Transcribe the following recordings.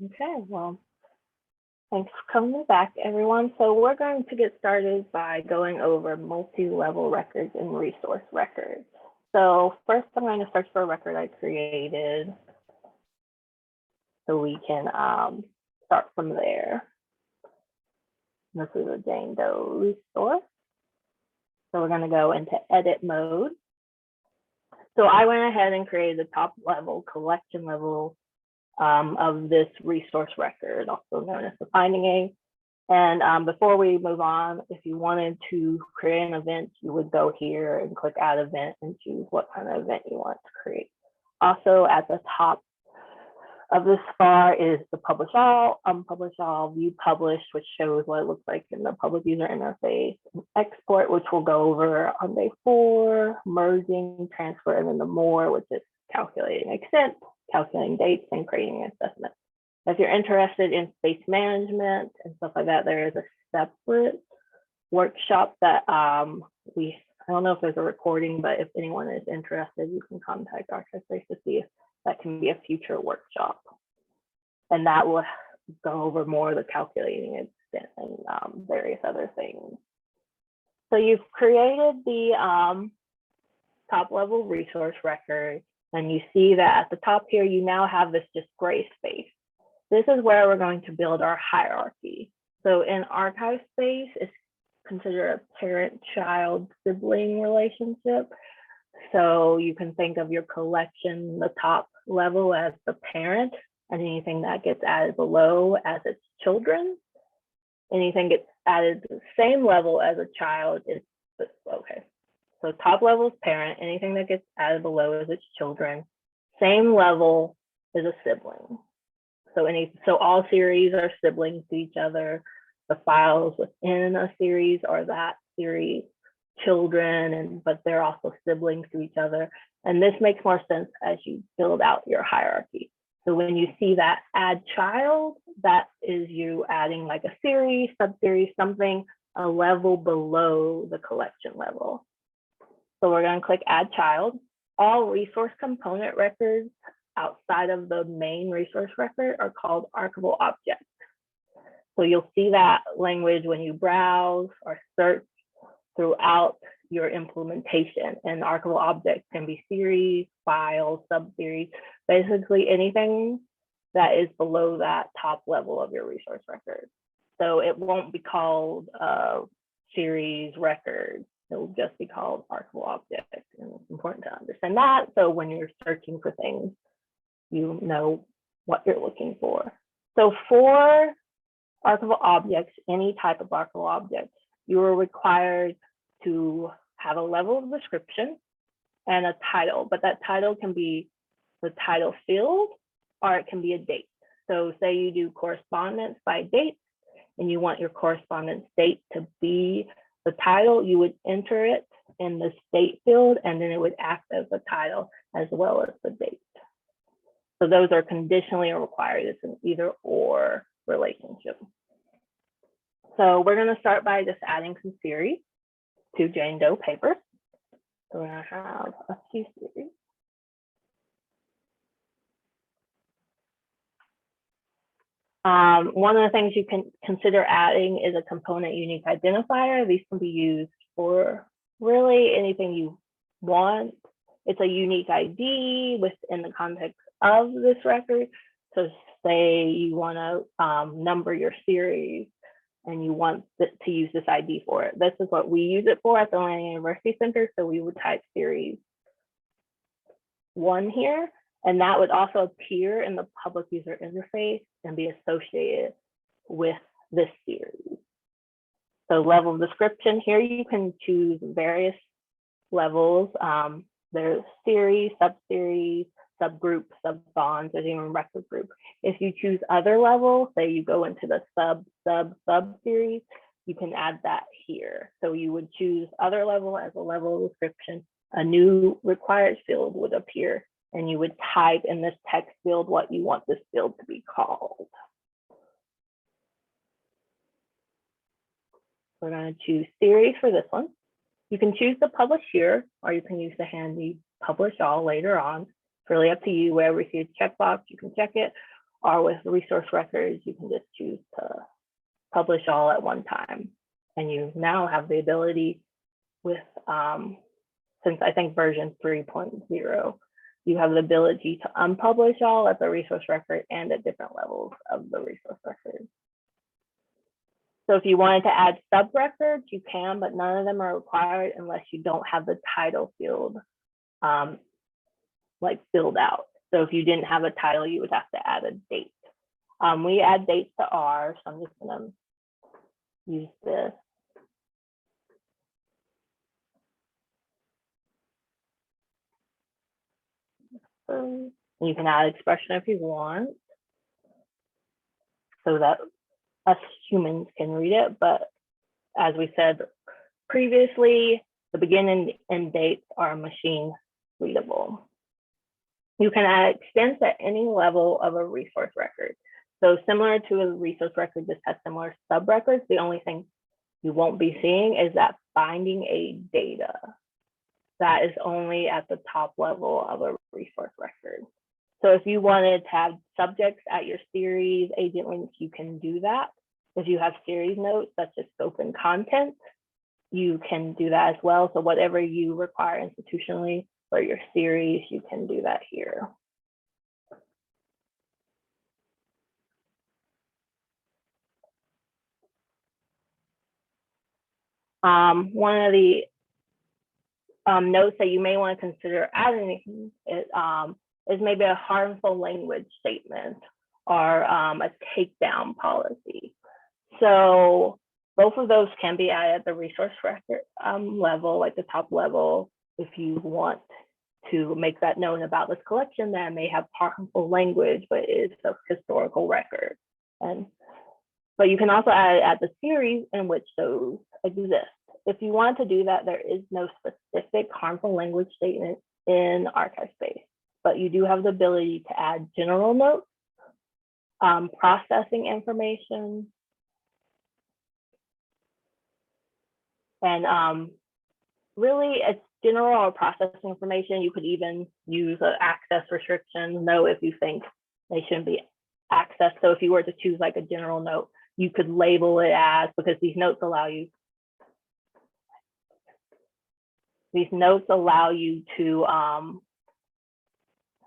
Okay, well, thanks for coming back, everyone. So we're going to get started by going over multi-level records and resource records. So first, I'm going to search for a record I created so we can start from there. This is a Jane Doe resource. So we're going to go into edit mode. So I went ahead and created the top level, collection level of this resource record, also known as the finding aid. And before we move on, if you wanted to create an event, you would go here and click add event and choose what kind of event you want to create. Also at the top of this bar is the publish all, unpublish all, view publish, which shows what it looks like in the public user interface, and export, which we'll go over on day 4, merging, transfer, and then the more, which is calculating extent, calculating dates, and creating an assessment. If you're interested in space management and stuff like that, there is a separate workshop that I don't know if there's a recording, but if anyone is interested, you can contact ArchivesSpace to see if that can be a future workshop. And that will go over more of the calculating extent and various other things. So you've created the top level resource record, and you see that at the top here, you now have this just gray space. This is where we're going to build our hierarchy. So in ArchivesSpace, it's considered a parent-child sibling relationship. So you can think of your collection, the top level, as the parent, and anything that gets added below as its children. Anything gets added to the same level as a child is, okay. So top level is parent, anything that gets added below is its children. Same level is a sibling. So all series are siblings to each other. The files within a series are that series children, but they're also siblings to each other. And this makes more sense as you build out your hierarchy. So when you see that add child, that is you adding like a series, subseries, something a level below the collection level. So we're going to click add child. All resource component records outside of the main resource record are called Archival Objects. So you'll see that language when you browse or search throughout your implementation. And Archival Objects can be series, files, subseries, basically anything that is below that top level of your resource record. So it won't be called series record. It will just be called Archival Objects. And it's important to understand that. So when you're searching for things, you know what you're looking for. So for Archival Objects, any type of Archival Object, you are required to have a level of description and a title, but that title can be the title field or it can be a date. So say you do correspondence by date and you want your correspondence date to be the title, you would enter it in the date field and then it would act as the title as well as the date. So those are conditionally required. It's an either or relationship. So we're going to start by just adding some series to Jane Doe papers. So we're going to have a few series. One of the things you can consider adding is a component unique identifier. These can be used for really anything you want. It's a unique ID within the context of this record. So say you want to number your series and you want to use this ID for it. This is what we use it for at the Atlanta University Center. So we would type series 1 here, and that would also appear in the public user interface and be associated with this series. So level of description here, you can choose various levels. There's series, subseries, subgroup, sub-bonds, there's even record group. If you choose other levels, say you go into the sub-series, you can add that here. So you would choose other level as a level of description. A new required field would appear and you would type in this text field what you want this field to be called. We're going to choose series for this one. You can choose to publish here, or you can use the handy publish all later on. It's really up to you. Wherever you see a checkbox, you can check it, or with resource records, you can just choose to publish all at one time. And you now have the ability with, since I think version 3.0, you have the ability to unpublish all at the resource record and at different levels of the resource record. So if you wanted to add sub-records, you can, but none of them are required unless you don't have the title field like filled out. So if you didn't have a title, you would have to add a date. We add dates to R, so I'm just gonna use this. You can add expression if you want, so that us humans can read it. But as we said previously, the begin and end dates are machine readable. You can add extents at any level of a resource record. So similar to a resource record, this has similar sub-records. The only thing you won't be seeing is that binding a data. That is only at the top level of a resource record. So if you wanted to have subjects at your series agent links, you can do that. If you have series notes, such as scope and content, you can do that as well. So whatever you require institutionally for your series, you can do that here. One of the notes that you may want to consider adding is maybe a harmful language statement or a takedown policy. So both of those can be added at the resource record level, like the top level, if you want to make that known about this collection that may have harmful language, but is a historical record. But you can also add it at the series in which those exist. If you want to do that, there is no specific harmful language statement in ArchivesSpace, but you do have the ability to add general notes, processing information, and really it's general or processing information. You could even use an access restriction note if you think they shouldn't be accessed. So if you were to choose like a general note, you could label it as, because these notes allow you to, I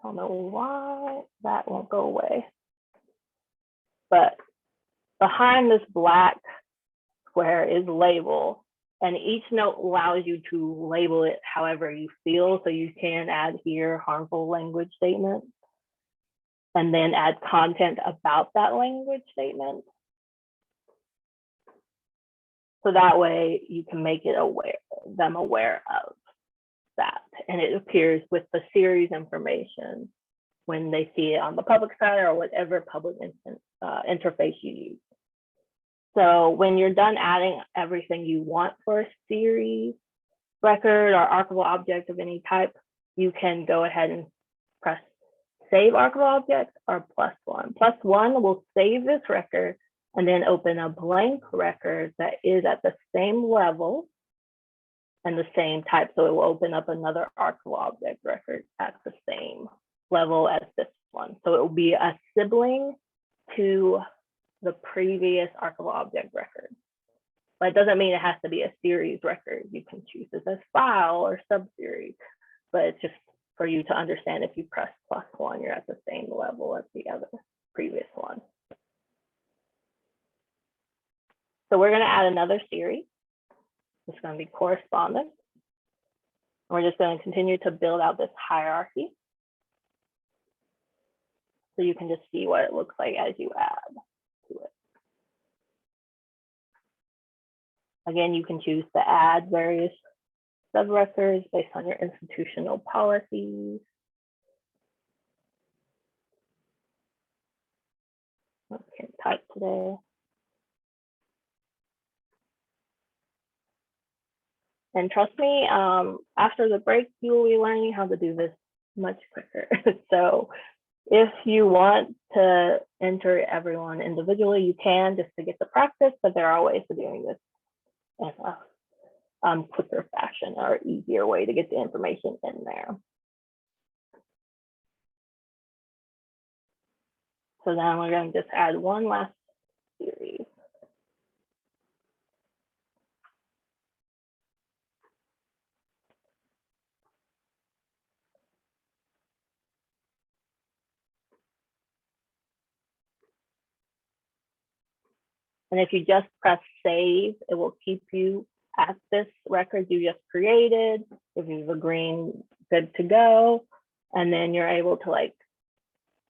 don't know why that won't go away, but behind this black square is label, and each note allows you to label it however you feel. So you can add here harmful language statement, and then add content about that language statement. So that way you can make it them aware of that. And it appears with the series information when they see it on the public side or whatever public interface you use. So when you're done adding everything you want for a series record or archival object of any type, you can go ahead and press Save Archival Objects or +1. +1 will save this record and then open a blank record that is at the same level and the same type. So it will open up another archival object record at the same level as this one. So it will be a sibling to the previous archival object record. But it doesn't mean it has to be a series record. You can choose this as file or subseries, but it's just for you to understand if you press +1, you're at the same level as the other previous one. So we're going to add another series. It's going to be correspondence. We're just going to continue to build out this hierarchy. So you can just see what it looks like as you add to it. Again, you can choose to add various subrecords based on your institutional policies. I can't type today. And trust me, after the break, you will be learning how to do this much quicker. So if you want to enter everyone individually, you can, just to get the practice, but there are ways of doing this in a quicker fashion or easier way to get the information in there. So then we're going to just add one last series. And if you just press save, it will keep you at this record you just created. If you have a green, good to go. And then you're able to like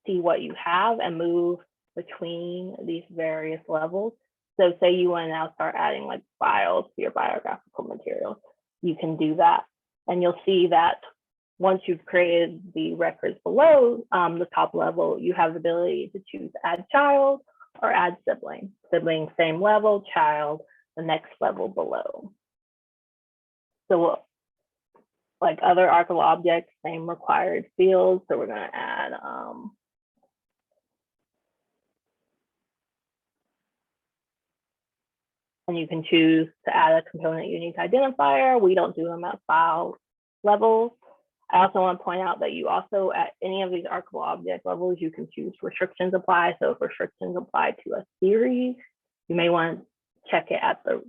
see what you have and move between these various levels. So say you want to now start adding like files to your biographical materials, you can do that. And you'll see that once you've created the records below the top level, you have the ability to choose add child or add sibling. Sibling, same level, child, the next level below. So like other archival objects, same required fields. So we're going to add and you can choose to add a component unique identifier. We don't do them at file levels. I also want to point out that you also, at any of these archival object levels, you can choose restrictions apply. So if restrictions apply to a series, you may want to check it at the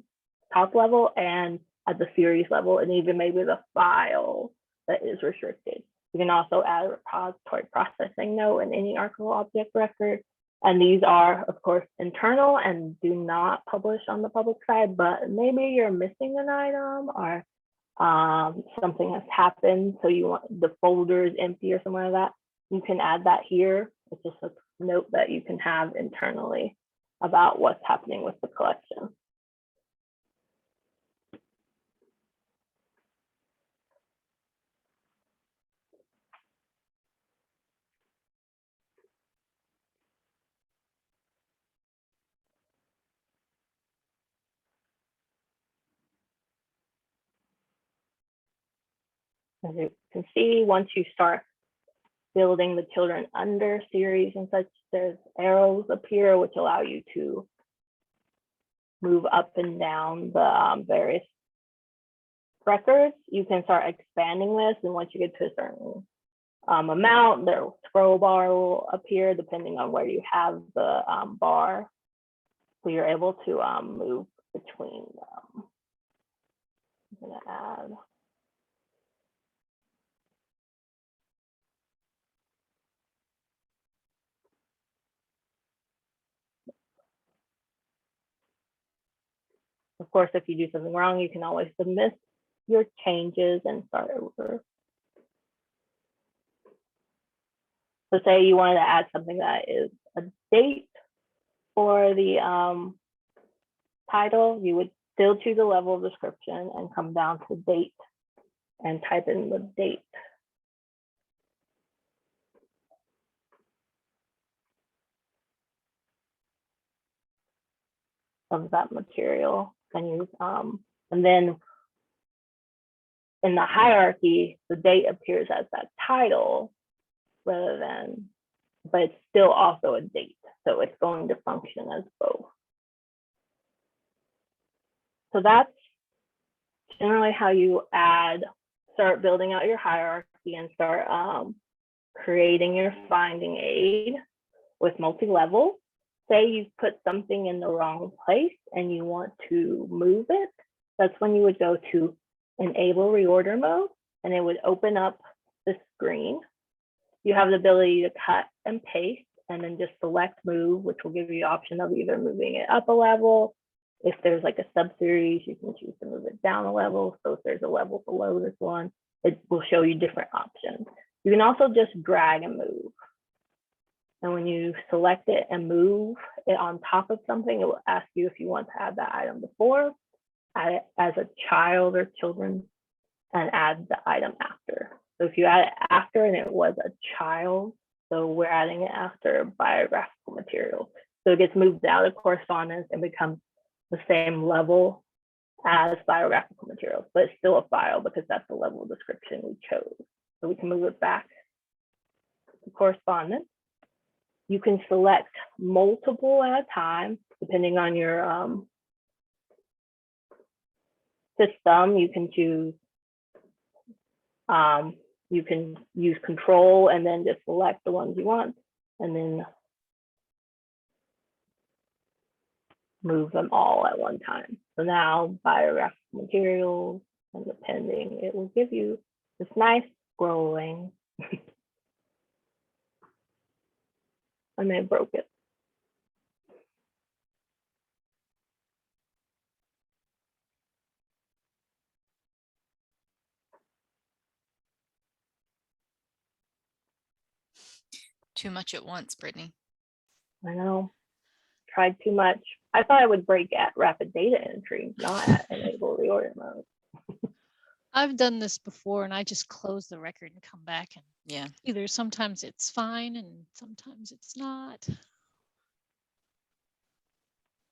top level and at the series level, and even maybe the file that is restricted. You can also add a repository processing note in any archival object record. And these are, of course, internal and do not publish on the public side, but maybe you're missing an item or something has happened, so you want the folder is empty or something like that. You can add that here. It's just a note that you can have internally about what's happening with the collection. As you can see, once you start building the children under series and such, there's arrows appear which allow you to move up and down the various records. You can start expanding this, and once you get to a certain amount, the scroll bar will appear depending on where you have the bar. So you're able to move between them. I'm gonna add. Of course, if you do something wrong, you can always submit your changes and start over. So say you wanted to add something that is a date for the title, you would still choose a level of description and come down to date and type in the date. Of that material, and then in the hierarchy, the date appears as that title rather than, but it's still also a date, so it's going to function as both. So that's generally how you start building out your hierarchy and start creating your finding aid with multi-level. Say you put something in the wrong place and you want to move it, that's when you would go to enable reorder mode, and it would open up the screen. You have the ability to cut and paste and then just select move, which will give you the option of either moving it up a level. If there's like a sub-series, you can choose to move it down a level. So if there's a level below this one, it will show you different options. You can also just drag and move. And when you select it and move it on top of something, it will ask you if you want to add that item before, add it as a child or children, and add the item after. So if you add it after and it was a child, so we're adding it after biographical material. So it gets moved out of correspondence and becomes the same level as biographical materials, but it's still a file because that's the level of description we chose. So we can move it back to correspondence. You can select multiple at a time, depending on your system. You can choose, you can use control and then just select the ones you want, and then move them all at one time. So now biographical materials and appending, it will give you this nice scrolling. I may have broke it. Too much at once, Brittany. I know, tried too much. I thought I would break at rapid data entry, not at enable reorder mode. I've done this before and I just close the record and come back, and Yeah. either sometimes it's fine and sometimes it's not.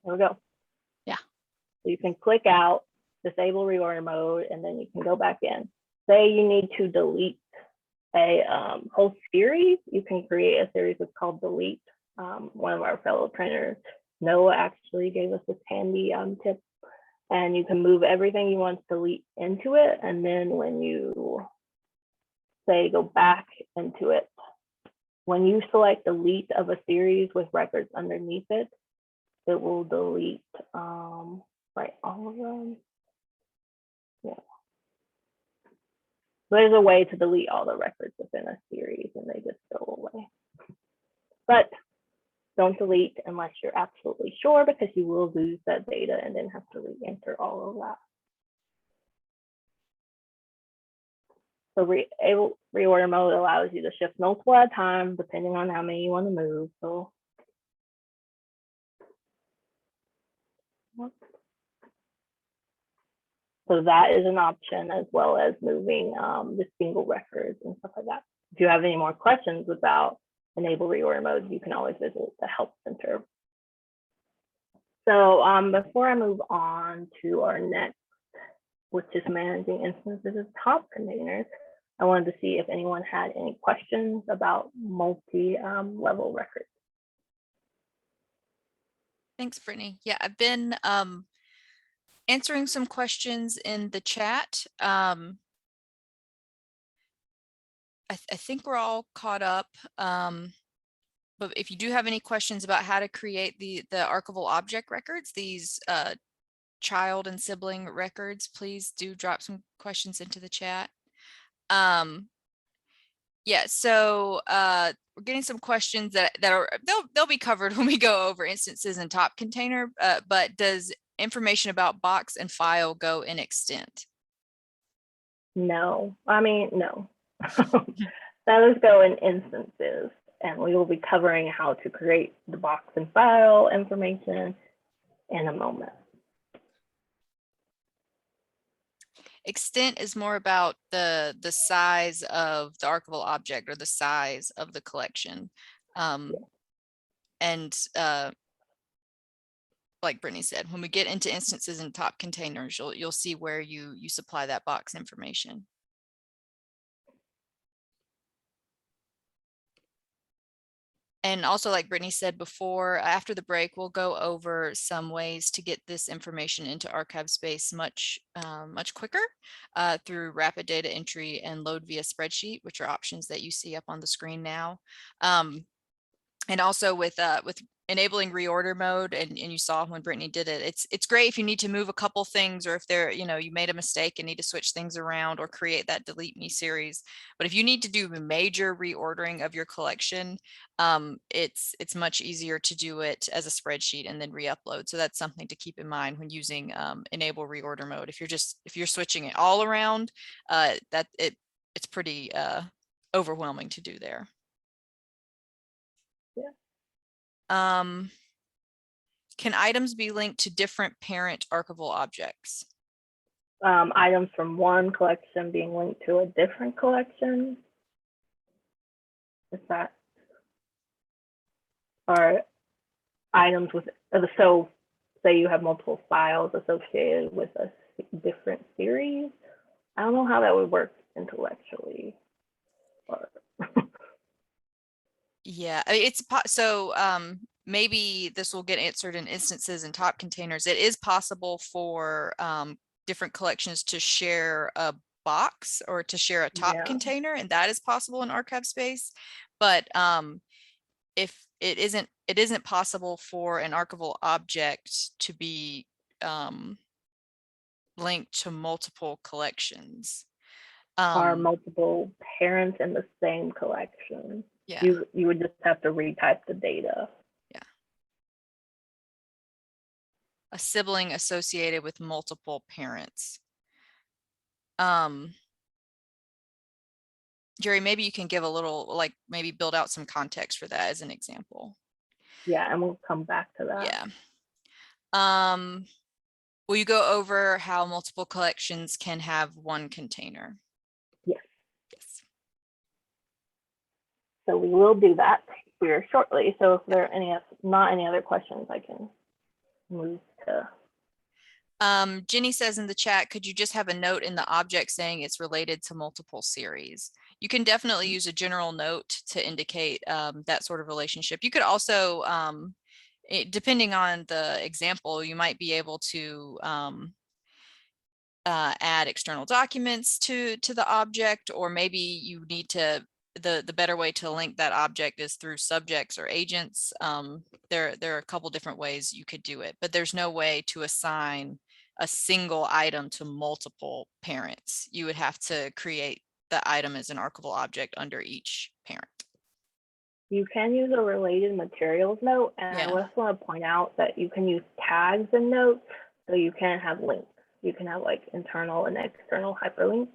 There we go. Yeah. So you can click out, disable reorder mode, and then you can go back in. Say you need to delete a whole series, you can create a series that's called delete. One of our fellow trainers, Noah, actually gave us this handy tip. And you can move everything you want to delete into it. And then when you say go back into it, when you select delete of a series with records underneath it, it will delete right, all of them. Yeah. There's a way to delete all the records within a series and they just go away. But don't delete unless you're absolutely sure, because you will lose that data and then have to re-enter all of that. So reorder mode allows you to shift multiple at a time, depending on how many you want to move. So that is an option, as well as moving the single records and stuff like that. If you have any more questions about enable reorder mode, you can always visit the help center. So before I move on to our next, which is managing instances of top containers, I wanted to see if anyone had any questions about multi-level records. Thanks, Brittany. Yeah, I've been answering some questions in the chat. I think we're all caught up. But if you do have any questions about how to create the archival object records, these child and sibling records, please do drop some questions into the chat. Yeah, so we're getting some questions that are they'll be covered when we go over instances and top container. But does information about box and file go in extent? No, I mean, no. Those go in instances, and we will be covering how to create the box and file information in a moment. Extent is more about the size of the archival object or the size of the collection. And like Brittany said, when we get into instances and top containers, you'll see where you supply that box information. And also, like Brittany said before, after the break, we'll go over some ways to get this information into ArchivesSpace much quicker through rapid data entry and load via spreadsheet, which are options that you see up on the screen now. And also with enabling reorder mode, and you saw when Brittany did it, it's great if you need to move a couple things, or if you made a mistake and need to switch things around or create that delete me series. But if you need to do major reordering of your collection, it's much easier to do it as a spreadsheet and then re-upload. So that's something to keep in mind when using enable reorder mode. If you're switching it all around, it's pretty overwhelming to do there. Can items be linked to different parent archival objects? Items from one collection being linked to a different collection? Is that, or items with, so say you have multiple files associated with a different series? I don't know how that would work intellectually. Yeah, it's so maybe this will get answered in instances and top containers. It is possible for different collections to share a box or to share a top container, and that is possible in ArchivesSpace. But if it isn't possible for an archival object to be linked to multiple collections. Are multiple parents in the same collection. Yeah. You would just have to retype the data. Yeah. A sibling associated with multiple parents. Jerry, maybe you can give a little, like maybe build out some context for that as an example. Yeah, and we'll come back to that. Yeah. Will you go over how multiple collections can have one container? Yes. Yes. So we will do that here shortly. So if there are not any other questions, I can move to. Jenny says in the chat, could you just have a note in the object saying it's related to multiple series? You can definitely use a general note to indicate that sort of relationship. You could also, depending on the example, you might be able to add external documents to the object, or maybe you need to, the better way to link that object is through subjects or agents. There are a couple different ways you could do it, but there's no way to assign a single item to multiple parents. You would have to create the item as an archival object under each parent. You can use a related materials note, and I just want to point out that you can use tags in notes, so you can have links. You can have like internal and external hyperlinks.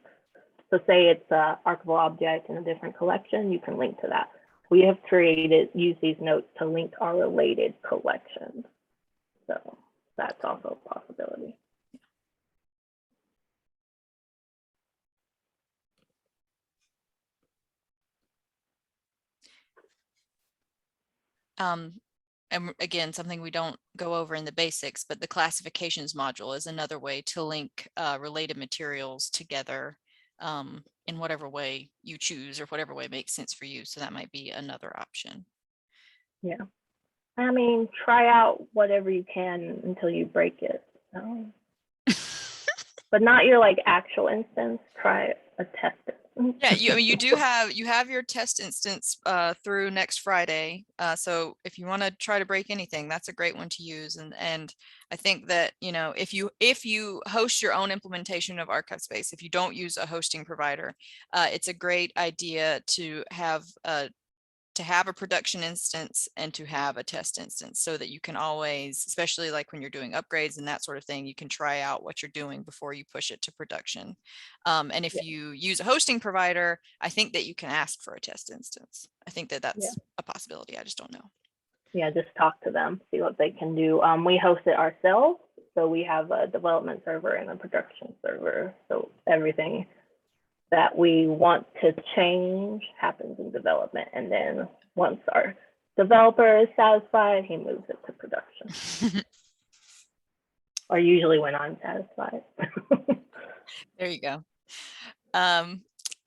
So say it's an archival object in a different collection, you can link to that. We have used these notes to link our related collections. So that's also a possibility. And again, something we don't go over in the basics, but the classifications module is another way to link related materials together in whatever way you choose or whatever way makes sense for you. So that might be another option. Yeah. I mean, try out whatever you can until you break it. So. But not your like actual instance, try a test it. Yeah, you have your test instance through next Friday. So if you want to try to break anything, that's a great one to use. And I think that, you know, if you host your own implementation of ArchivesSpace, if you don't use a hosting provider, it's a great idea to have a production instance and to have a test instance, so that you can always, especially like when you're doing upgrades and that sort of thing, you can try out what you're doing before you push it to production. And if you use a hosting provider, I think that you can ask for a test instance. I think that that's a possibility. I just don't know. Yeah, just talk to them, see what they can do. We host it ourselves. So we have a development server and a production server. So everything that we want to change happens in development, and then once our developer is satisfied, he moves it to production. Or usually when I'm satisfied. There you go. All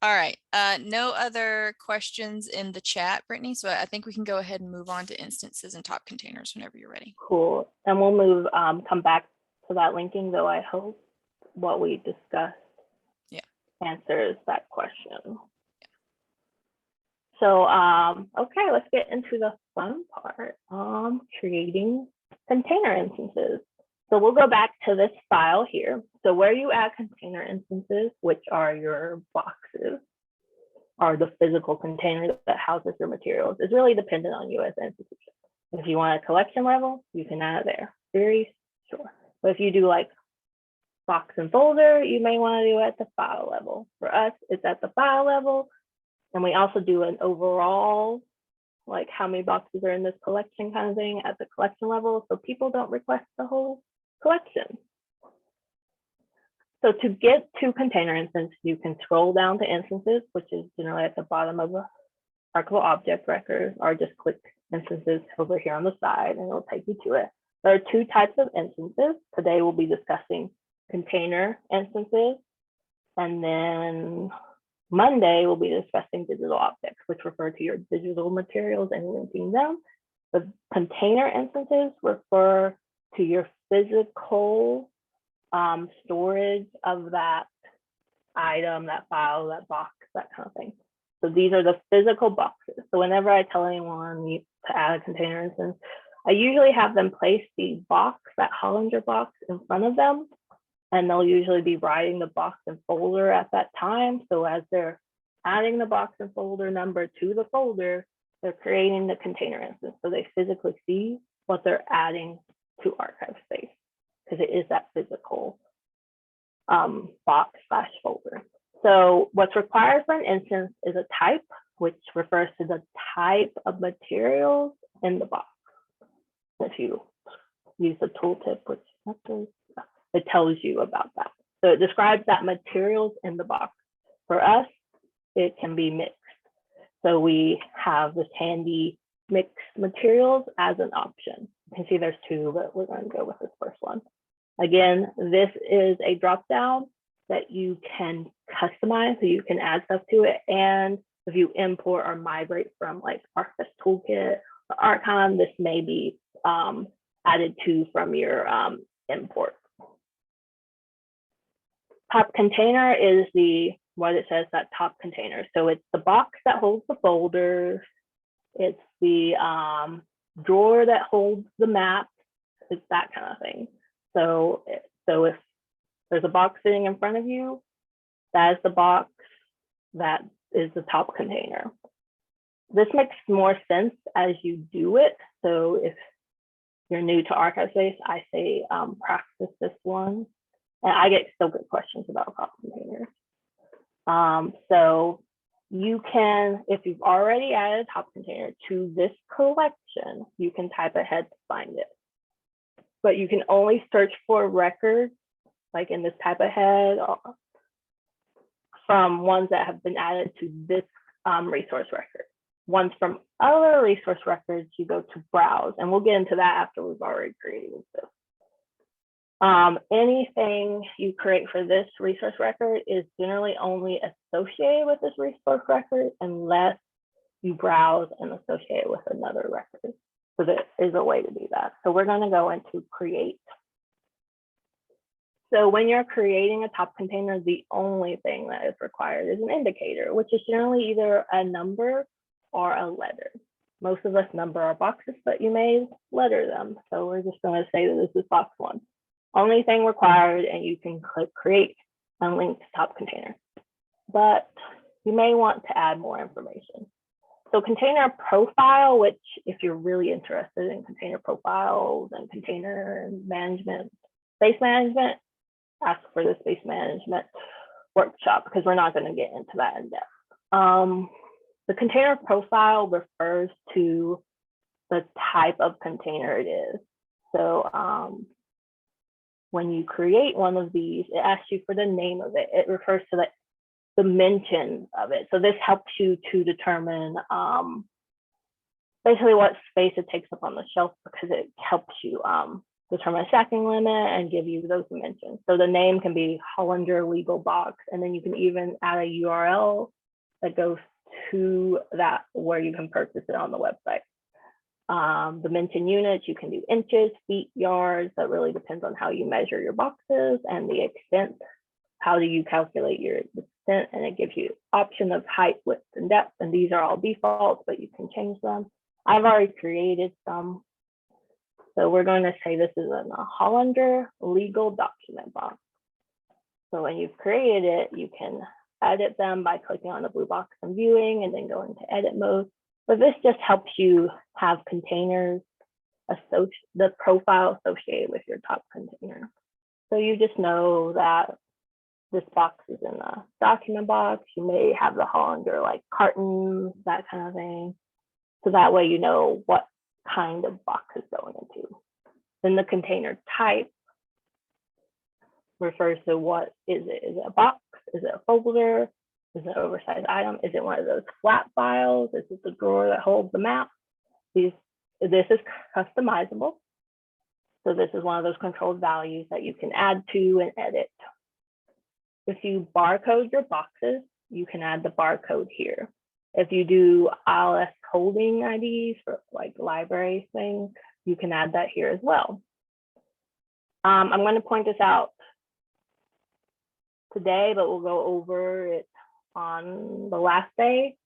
right, no other questions in the chat, Brittany, so I think we can go ahead and move on to instances and top containers whenever you're ready. Cool. And we'll move come back to that linking, though. I hope what we discussed answers that question. So okay, let's get into the fun part, creating container instances. So we'll go back to this file here. So where you add container instances, which are your boxes, are the physical container that houses your materials, is really dependent on you as an institution. If you want a collection level, you can add it there, very sure. But if you do like box and folder, you may want to do it at the file level. For us, it's at the file level. And we also do an overall, like how many boxes are in this collection kind of thing at the collection level, so people don't request the whole collection. So to get to container instance, you can scroll down to instances, which is generally at the bottom of the Archival Object record, or just click instances over here on the side and it'll take you to it. There are two types of instances. Today we'll be discussing container instances, and then Monday we'll be discussing digital objects, which refer to your digital materials and linking them. The container instances refer to your physical storage of that item, that file, that box, that kind of thing. So these are the physical boxes. So whenever I tell anyone to add a container instance, I usually have them place the box, that Hollander box, in front of them, and they'll usually be writing the box and folder at that time. So as they're adding the box and folder number to the folder, they're creating the container instance. So they physically see what they're adding to ArchivesSpace, because it is that physical box/folder. So what's required for an instance is a type, which refers to the type of materials in the box. If you use the tooltip, which it tells you about that. So it describes that materials in the box. For us, it can be mixed. So we have this handy mixed materials as an option. You can see there's two, but we're going to go with this first one. Again, this is a drop-down that you can customize, so you can add stuff to it. And if you import or migrate from like ArchivesSpace Toolkit or Archon, this may be added to from your import. Top container is what it says, that top container. So it's the box that holds the folders. It's the drawer that holds the maps. It's that kind of thing. So if there's a box sitting in front of you, that is the box that is the top container. This makes more sense as you do it. So if you're new to ArchivesSpace, I say practice this one. And I get still good questions about top containers. So you can, if you've already added a top container to this collection, you can type ahead to find it. But you can only search for records, like in this type ahead, from ones that have been added to this resource record. Ones from other resource records, you go to browse, and we'll get into that after we've already created this. Anything you create for this resource record is generally only associated with this resource record unless you browse and associate it with another record. So there is a way to do that. So we're going to go into create. So when you're creating a top container, the only thing that is required is an indicator, which is generally either a number or a letter. Most of us number our boxes, but you may letter them. So we're just going to say that this is box 1. Only thing required, and you can click create and link to top container. But you may want to add more information. So container profile, which if you're really interested in container profiles and container management, space management, ask for the space management workshop, because we're not going to get into that in depth. The container profile refers to the type of container it is. So when you create one of these, it asks you for the name of it. It refers to the dimensions of it. So this helps you to determine basically what space it takes up on the shelf, because it helps you determine a stacking limit and give you those dimensions. So the name can be Hollander legal box, and then you can even add a URL that goes to that where you can purchase it on the website. Dimension units, you can do inches, feet, yards. That really depends on how you measure your boxes, and the extent. How do you calculate your extent? And it gives you option of height, width, and depth. And these are all defaults, but you can change them. I've already created some. So we're going to say this is a Hollander legal document box. So when you've created it, you can edit them by clicking on the blue box and viewing, and then go into edit mode. But this just helps you have containers, the profile associated with your top container. So you just know that this box is in a document box. You may have the Hollander like cartons, that kind of thing. So that way you know what kind of box is going into. Then the container type refers to what is it? Is it a box? Is it a folder? Is it an oversized item? Is it one of those flat files? Is it the drawer that holds the map? This is customizable. So this is one of those controlled values that you can add to and edit. If you barcode your boxes, you can add the barcode here. If you do ILS holding IDs for like library things, you can add that here as well. I'm going to point this out today, but we'll go over it on the last day.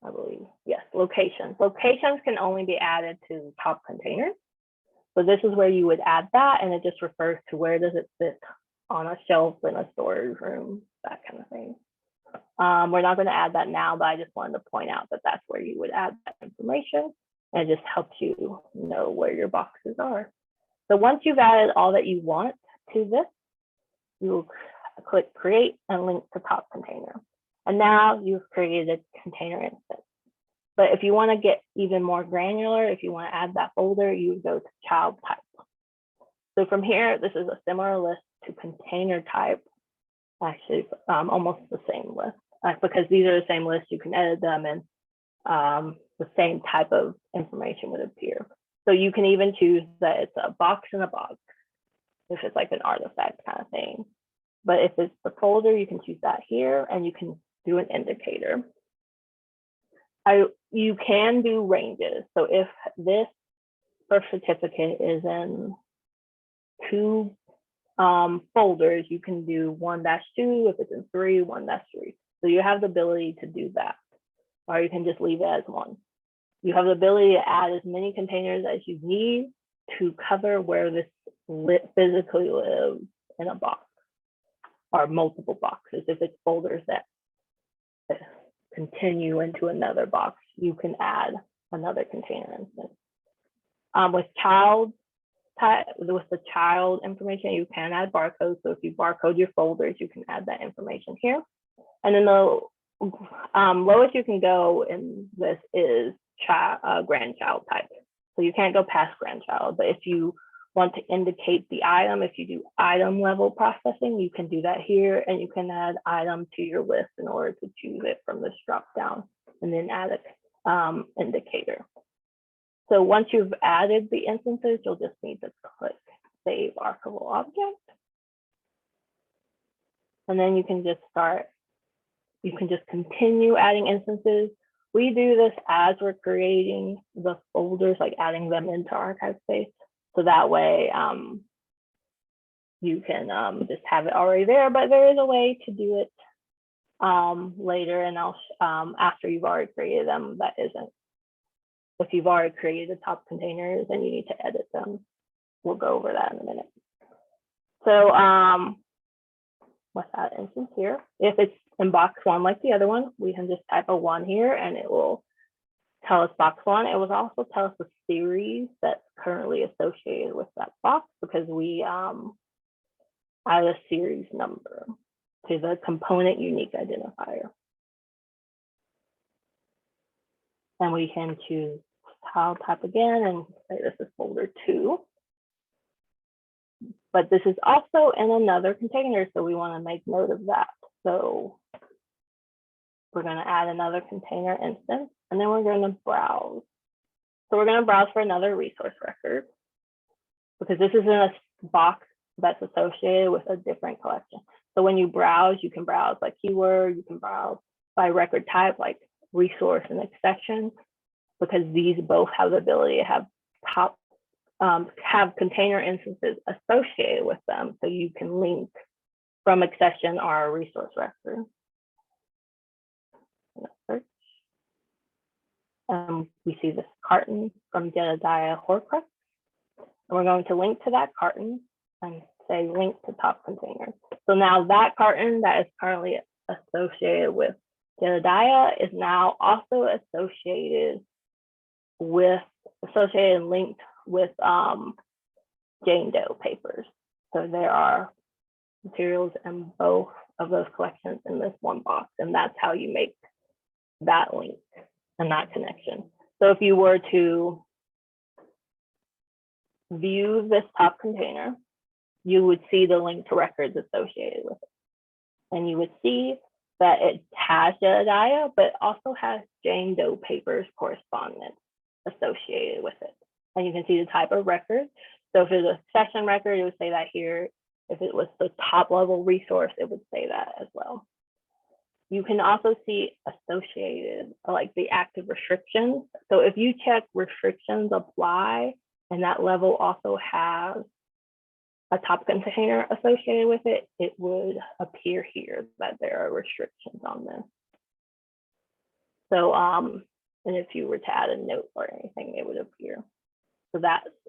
I believe. Yes, locations. Locations can only be added to top containers. So this is where you would add that, and it just refers to where does it sit on a shelf in a storage room, that kind of thing. We're not going to add that now, but I just wanted to point out that that's where you would add that information, and it just helps you know where your boxes are. So once you've added all that you want to this, you'll click create and link to top container. And now you've created a container instance. But if you want to get even more granular, if you want to add that folder, you would go to child type. So from here, this is a similar list to container type, actually almost the same list, because these are the same lists, you can edit them and the same type of information would appear. So you can even choose that it's a box in a box, if it's like an artifact kind of thing. But if it's the folder, you can choose that here, and you can do an indicator. You can do ranges. So if this birth certificate is in 2 folders, you can do 1-2. If it's in 3, 1-3. So you have the ability to do that, or you can just leave it as 1. You have the ability to add as many containers as you need to cover where this physically lives in a box, or multiple boxes. If it's folders that continue into another box, you can add another container instance. With child type, with the child information, you can add barcodes. So if you barcode your folders, you can add that information here. And then the lowest you can go in this is grandchild type. So you can't go past grandchild, but if you want to indicate the item, if you do item level processing, you can do that here, and you can add item to your list in order to choose it from this drop down, and then add an indicator. So once you've added the instances, you'll just need to click Save Archival Object. And then you can just continue adding instances. We do this as we're creating the folders, like adding them into ArchivesSpace. So that way you can just have it already there, but there is a way to do it later, and after you've already created them, that isn't. If you've already created the top containers and you need to edit them, we'll go over that in a minute. So with that instance here, if it's in box 1 like the other one, we can just type a 1 here and it will tell us box 1. It will also tell us the series that's currently associated with that box, because we add a series number to the component unique identifier. And we can choose child type again and say this is folder 2. But this is also in another container, so we want to make note of that. So we're going to add another container instance, and then we're going to browse. So we're going to browse for another resource record, because this is in a box that's associated with a different collection. So when you browse, you can browse by keyword, you can browse by record type, like resource and accession, because these both have the ability to have container instances associated with them, so you can link from accession or a resource record. Search. We see this carton from Jedediah Horcrux, and we're going to link to that carton and say link to top container. So now that carton that is currently associated with Jedediah is now also associated and linked with Jane Doe papers. So there are materials in both of those collections in this one box, and that's how you make that link and that connection. So if you were to view this top container, you would see the link to records associated with it. And you would see that it has Jedediah, but also has Jane Doe papers correspondence associated with it. And you can see the type of record. So if it's a session record, it would say that here. If it was the top level resource, it would say that as well. You can also see associated, like the active restrictions. So if you check restrictions apply, and that level also has a top container associated with it, it would appear here that there are restrictions on this. So, and if you were to add a note or anything, it would appear. So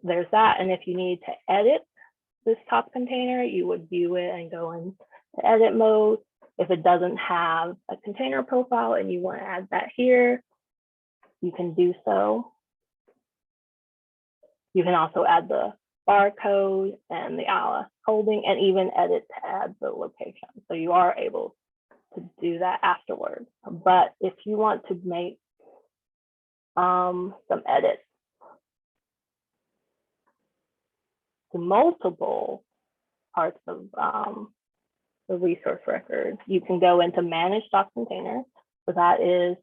there's that. And if you need to edit this top container, you would view it and go into edit mode. If it doesn't have a container profile and you want to add that here, you can do so. You can also add the barcode and the ALA holding and even edit to add the location. So you are able to do that afterwards. But if you want to make some edits to multiple parts of the resource record, you can go into manage top container. So that is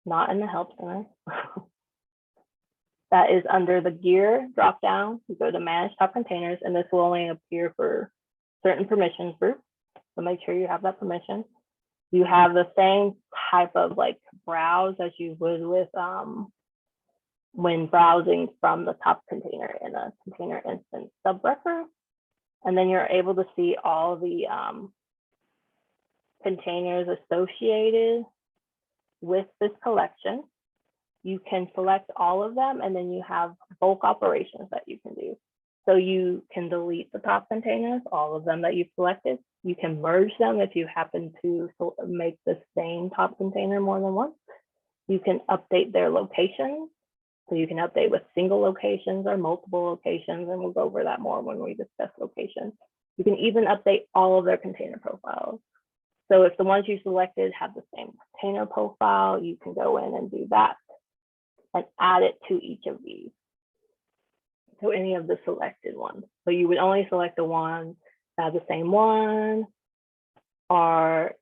not in the help center. That is under the gear dropdown. You go to manage top containers, and this will only appear for certain permissions groups. So make sure you have that permission. You have the same type of like browse as you would with when browsing from the top container in a container instance subrecord. And then you're able to see all the containers associated with this collection. You can select all of them, and then you have bulk operations that you can do. So you can delete the top containers, all of them that you've selected. You can merge them if you happen to make the same top container more than once. You can update their locations. So you can update with single locations or multiple locations, and we'll go over that more when we discuss locations. You can even update all of their container profiles. So if the ones you selected have the same container profile, you can go in and do that and add it to each of these. So any of the selected ones. So you would only select the ones that have the same one, or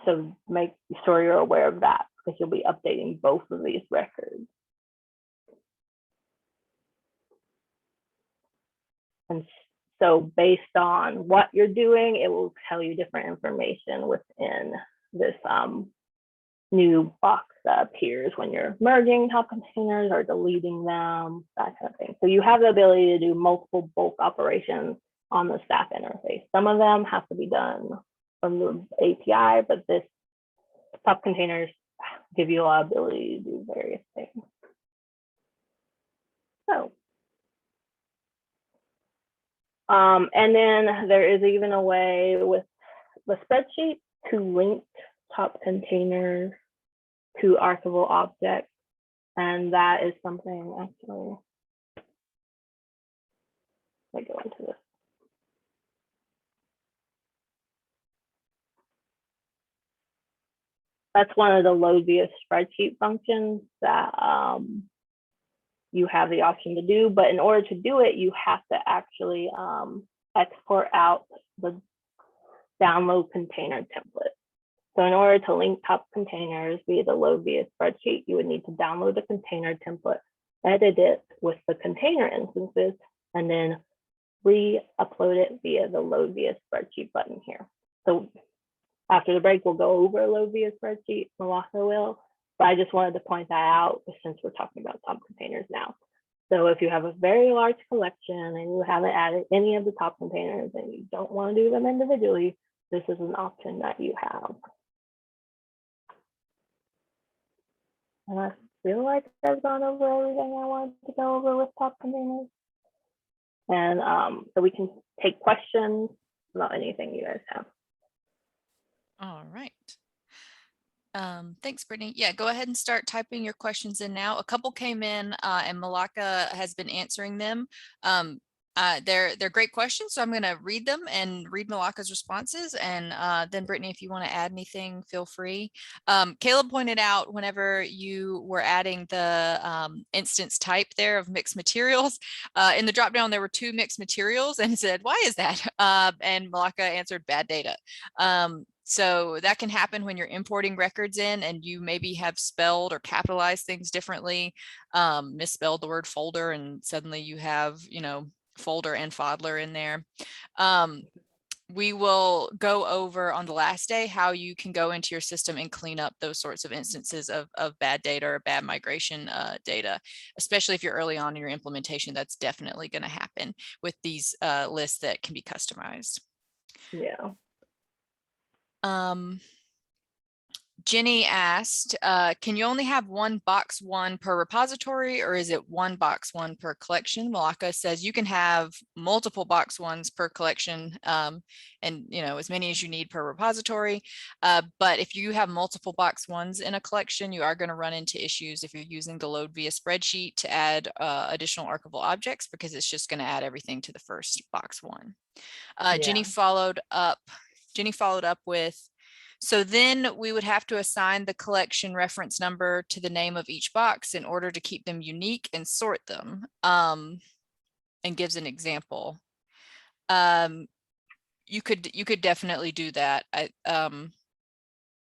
so make sure you're aware of that, because you'll be updating both of these records. And so based on what you're doing, it will tell you different information within this new box that appears when you're merging top containers or deleting them, that kind of thing. So you have the ability to do multiple bulk operations on the staff interface. Some of them have to be done from the API, but this top containers give you a lot of ability to do various things. So, and then there is even a way with the spreadsheet to link top containers to archival objects. And that is something actually, let me go into this. That's one of the load via spreadsheet functions that you have the option to do. But in order to do it, you have to actually export out the download container template. So in order to link top containers via the load via spreadsheet, you would need to download the container template, edit it with the container instances, and then re-upload it via the load via spreadsheet button here. So after the break, we'll go over load via spreadsheet, Malaka will, but I just wanted to point that out since we're talking about top containers now. So if you have a very large collection and you haven't added any of the top containers and you don't want to do them individually, this is an option that you have. And I feel like I've gone over everything I wanted to go over with top containers. And so we can take questions about anything you guys have. All right. Thanks, Brittany. Yeah, go ahead and start typing your questions in now. A couple came in and Malaka has been answering them. They're great questions, so I'm going to read them and read Malaka's responses. And then Brittany, if you want to add anything, feel free. Caleb pointed out whenever you were adding the instance type there of mixed materials, in the dropdown there were 2 mixed materials and said, why is that? And Malaka answered bad data. So that can happen when you're importing records in and you maybe have spelled or capitalized things differently, misspelled the word folder, and suddenly you have, folder and fodler in there. We will go over on the last day how you can go into your system and clean up those sorts of instances of bad data or bad migration data, especially if you're early on in your implementation. That's definitely going to happen with these lists that can be customized. Yeah. Jenny asked, can you only have one box one per repository, or is it one box one per collection? Malaka says you can have multiple box ones per collection, and as many as you need per repository. But if you have multiple box ones in a collection, you are going to run into issues if you're using the load via spreadsheet to add additional archival objects, because it's just going to add everything to the first box one. Jenny followed up with, so then we would have to assign the collection reference number to the name of each box in order to keep them unique and sort them, and gives an example. You could definitely do that.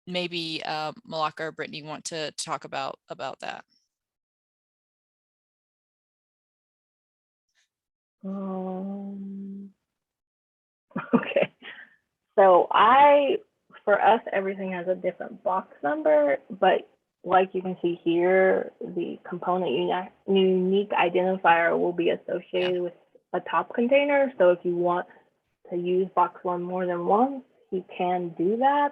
Maybe Malaka or Brittany want to talk about that. Okay. So for us, everything has a different box number, but like you can see here, the component unique identifier will be associated with a top container. So if you want to use box one more than once, you can do that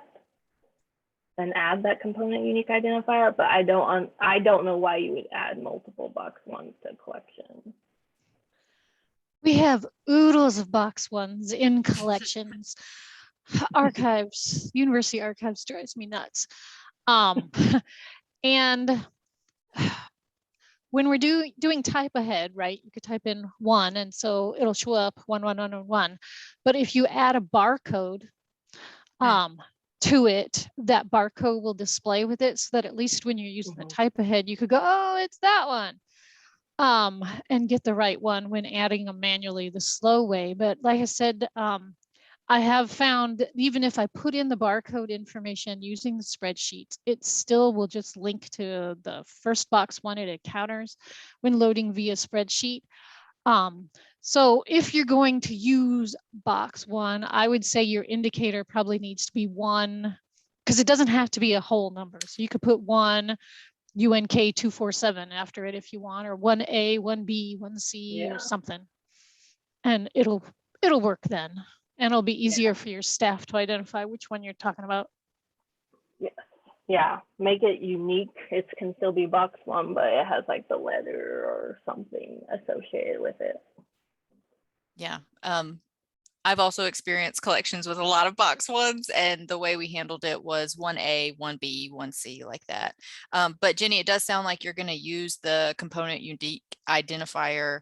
and add that component unique identifier, but I don't know why you would add multiple box ones to collection. We have oodles of box ones in collections. Archives, university archives drives me nuts. And when we're doing type ahead, right, you could type in 1 and so it'll show up 11111. But if you add a barcode to it, that barcode will display with it, so that at least when you're using the type ahead, you could go, oh, it's that one. And get the right one when adding them manually the slow way. But like I said, I have found that even if I put in the barcode information using the spreadsheet, it still will just link to the first box one it encounters when loading via spreadsheet. So if you're going to use box one, I would say your indicator probably needs to be 1, because it doesn't have to be a whole number. So you could put 1 UNK 247 after it if you want, or 1A, 1B, 1C or something. And it'll work then. And it'll be easier for your staff to identify which one you're talking about. Yeah, make it unique. It can still be box one, but it has like the letter or something associated with it. Yeah. I've also experienced collections with a lot of box ones, and the way we handled it was 1A, 1B, 1C, like that. But Jenny, it does sound like you're going to use the component unique identifier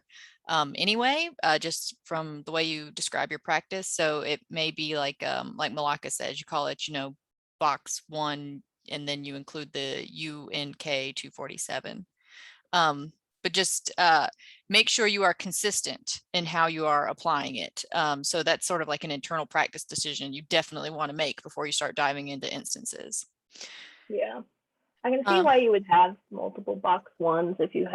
anyway, just from the way you describe your practice. So it may be like Malaka says, you call it, box one, and then you include the UNK 247. But just make sure you are consistent in how you are applying it. So that's sort of like an internal practice decision you definitely want to make before you start diving into instances. Yeah, I can see why you would have multiple box ones if you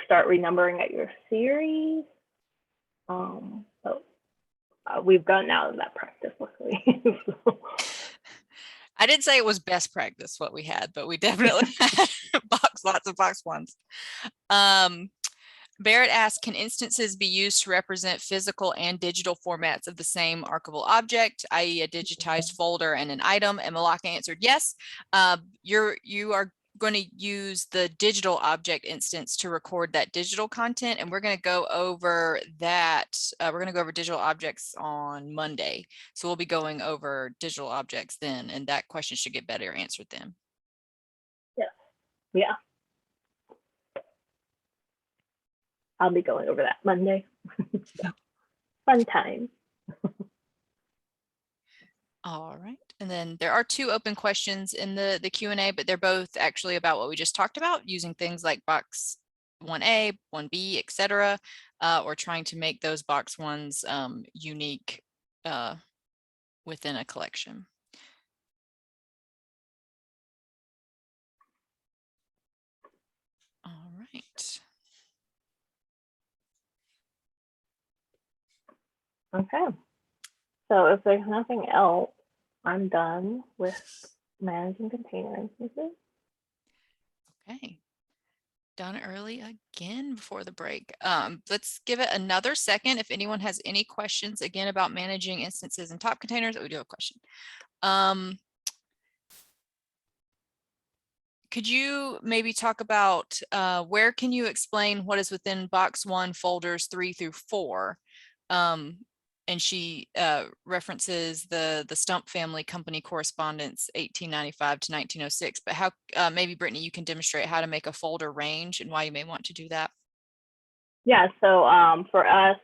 start renumbering at your series. But we've gotten out of that practice, luckily. So. I didn't say it was best practice what we had, but we definitely had lots of box ones. Barrett asked, can instances be used to represent physical and digital formats of the same archival object, i.e. a digitized folder and an item? And Malaka answered yes. You are going to use the digital object instance to record that digital content, and we're going to go over that. We're going to go over digital objects on Monday. So we'll be going over digital objects then, and that question should get better answered then. Yeah. I'll be going over that Monday. So, fun time. All right. And then there are 2 open questions in the Q&A, but they're both actually about what we just talked about, using things like box 1A, 1B, etc., or trying to make those box ones unique within a collection. All right. Okay. So if there's nothing else, I'm done with managing container instances. Okay. Done early again before the break. Let's give it another second. If anyone has any questions again about managing instances and top containers, we do have a question. could you maybe talk about where can you explain what is within box 1 folders 3 through 4? And she references the Stump family company correspondence 1895 to 1906. But how maybe Brittany, you can demonstrate how to make a folder range and why you may want to do that. Yeah, so for us,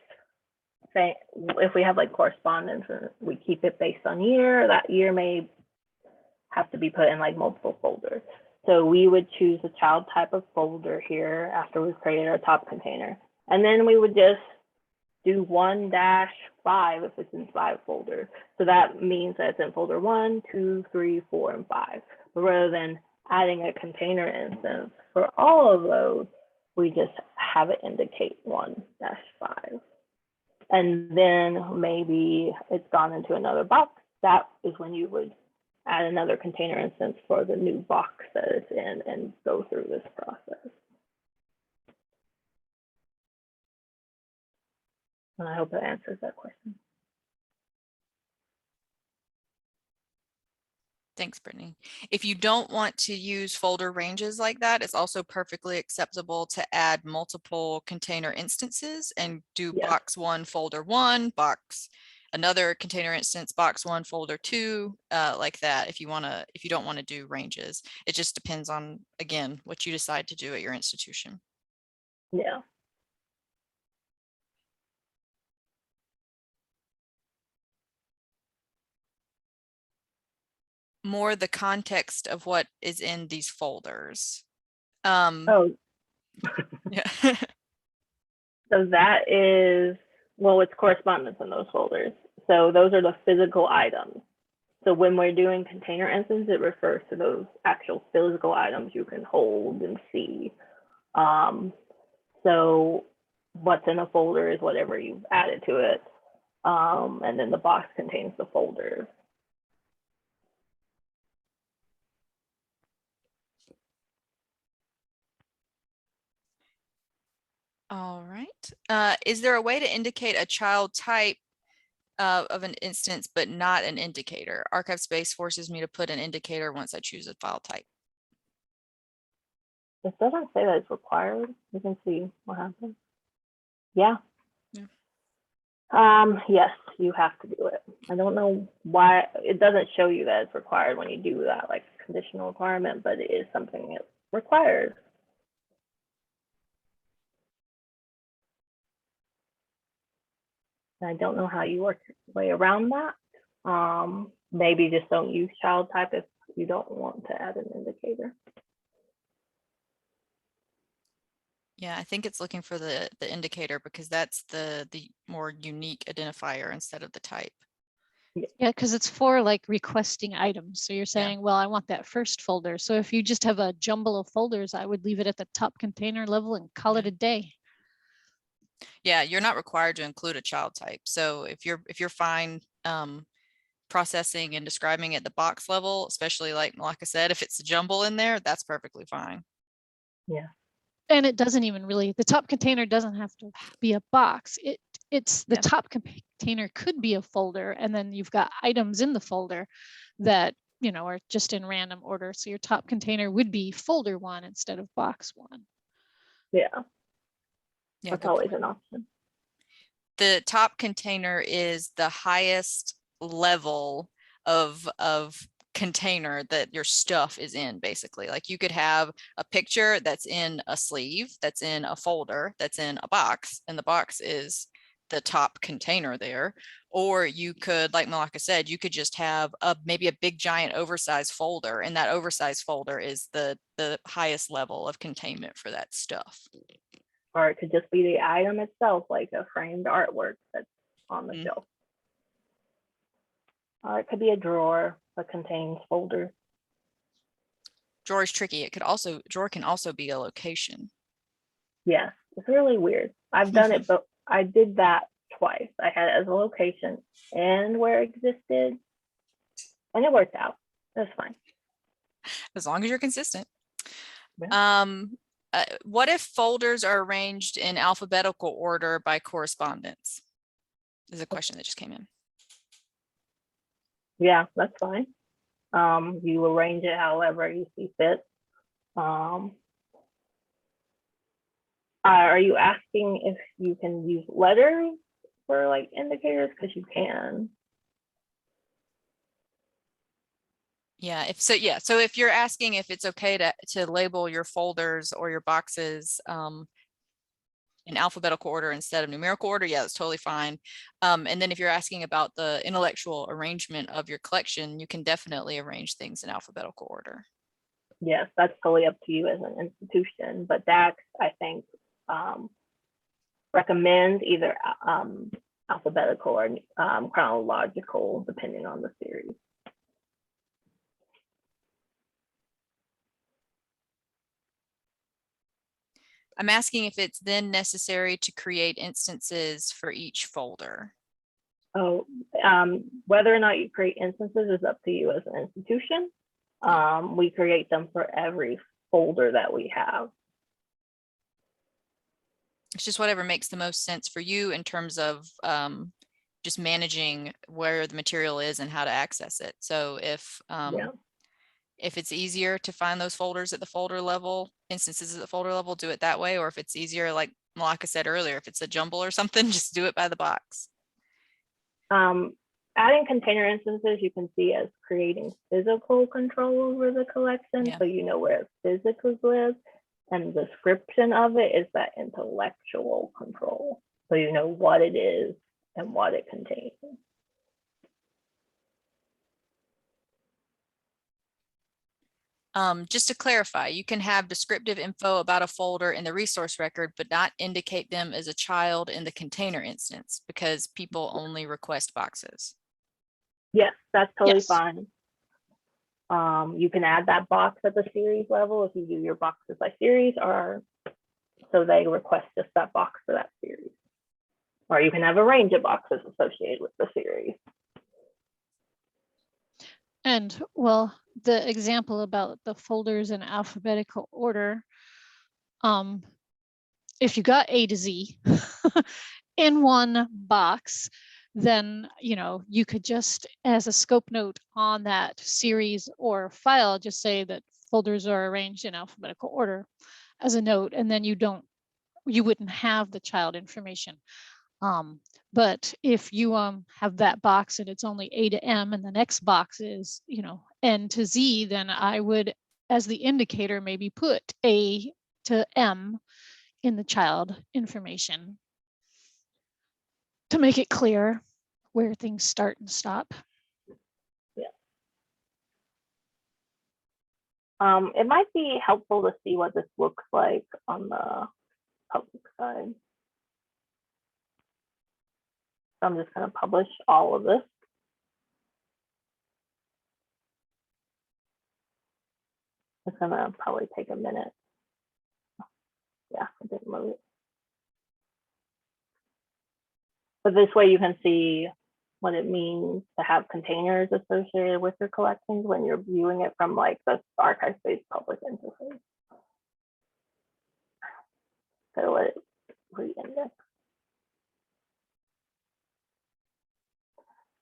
say if we have like correspondence and we keep it based on year, that year may have to be put in like multiple folders. So we would choose a child type of folder here after we've created our top container. And then we would just do 1-5 if it's in 5 folders. So that means that it's in folder 1, 2, 3, 4, and 5. But rather than adding a container instance for all of those, we just have it indicate 1-5. And then maybe it's gone into another box. That is when you would add another container instance for the new box that it's in and go through this process. And I hope that answers that question. Thanks, Brittany. If you don't want to use folder ranges like that, it's also perfectly acceptable to add multiple container instances and do box 1, folder 1, box another container instance, box 1, folder 2, like that. If you don't want to do ranges, it just depends on, again, what you decide to do at your institution. Yeah. More the context of what is in these folders. Oh, yeah. So that is, well, it's correspondence in those folders. So those are the physical items. So when we're doing container instance, it refers to those actual physical items you can hold and see. So what's in a folder is whatever you've added to it. And then the box contains the folder. All right. Is there a way to indicate a child type of an instance, but not an indicator? ArchivesSpace forces me to put an indicator once I choose a file type. It doesn't say that it's required. You can see what happens. Yeah. Yes, you have to do it. I don't know why it doesn't show you that it's required when you do that, like conditional requirement, but it is something it requires. I don't know how you work your way around that. Maybe just don't use child type if you don't want to add an indicator. Yeah, I think it's looking for the indicator because that's the more unique identifier instead of the type. Yeah, because it's for like requesting items. So you're saying, well, I want that first folder. So if you just have a jumble of folders, I would leave it at the top container level and call it a day. Yeah, you're not required to include a child type. So if you're fine processing and describing at the box level, especially like I said, if it's a jumble in there, that's perfectly fine. Yeah. And it doesn't even really, the top container doesn't have to be a box. It's the top container could be a folder, and then you've got items in the folder that, you know, are just in random order. So your top container would be folder 1 instead of box 1. Yeah. Yeah, that's always an option. The top container is the highest level of container that your stuff is in, basically. Like you could have a picture that's in a sleeve, that's in a folder, that's in a box, and the box is the top container there. Or you could, like Malaka said, you could just have maybe a big giant oversized folder, and that oversized folder is the highest level of containment for that stuff. Or it could just be the item itself, like a framed artwork that's on the shelf. Or it could be a drawer that contains folders. Drawer is tricky. Drawer can also be a location. Yeah, it's really weird. I've done it, but I did that twice. I had it as a location and where it existed, and it worked out. That's fine. As long as you're consistent. Yeah. What if folders are arranged in alphabetical order by correspondence? This is a question that just came in. Yeah, that's fine. You arrange it however you see fit. Are you asking if you can use letters for like indicators? Because you can. Yeah, so if you're asking if it's okay to label your folders or your boxes in alphabetical order instead of numerical order, yeah, that's totally fine. And then if you're asking about the intellectual arrangement of your collection, you can definitely arrange things in alphabetical order. Yes, that's totally up to you as an institution, but DAX, I think, recommends either alphabetical or chronological, depending on the series. I'm asking if it's then necessary to create instances for each folder. Oh, whether or not you create instances is up to you as an institution. We create them for every folder that we have. It's just whatever makes the most sense for you in terms of just managing where the material is and how to access it. So if it's easier to find those folders at the folder level, instances at the folder level, do it that way. Or if it's easier, like Malaka said earlier, if it's a jumble or something, just do it by the box. Adding container instances, you can see as creating physical control over the collection. Yeah. So you know where it physically lives, and the description of it is that intellectual control. So you know what it is and what it contains. Just to clarify, you can have descriptive info about a folder in the resource record, but not indicate them as a child in the container instance because people only request boxes. Yes, that's totally Yes. fine. You can add that box at the series level if you do your boxes by series, or so they request just that box for that series. Or you can have a range of boxes associated with the series. And well, the example about the folders in alphabetical order, if you got A to Z in one box, then you could just, as a scope note on that series or file, just say that folders are arranged in alphabetical order as a note, and then you wouldn't have the child information. But if you have that box and it's only A to M and the next box is N to Z, then I would, as the indicator, maybe put A to M in the child information to make it clear where things start and stop. Yeah. It might be helpful to see what this looks like on the public side. So I'm just going to publish all of this. It's going to probably take a minute. Yeah, I didn't load it. But this way you can see what it means to have containers associated with your collections when you're viewing it from like the ArchivesSpace public interface. So let it re-index.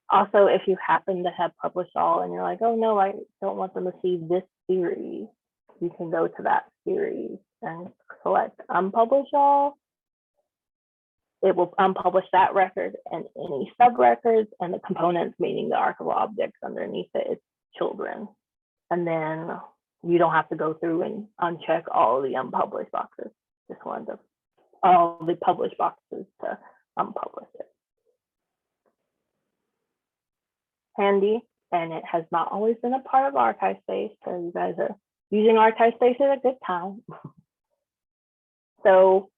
Also, if you happen to have published all and you're like, oh no, I don't want them to see this series, you can go to that series and select unpublish all. It will unpublish that record and any sub-records and the components, meaning the archival objects underneath it, it's children. And then you don't have to go through and uncheck all the unpublished boxes. Just wanted all the published boxes to unpublish it. Handy, and it has not always been a part of ArchivesSpace, so you guys are using ArchivesSpace at a good time. So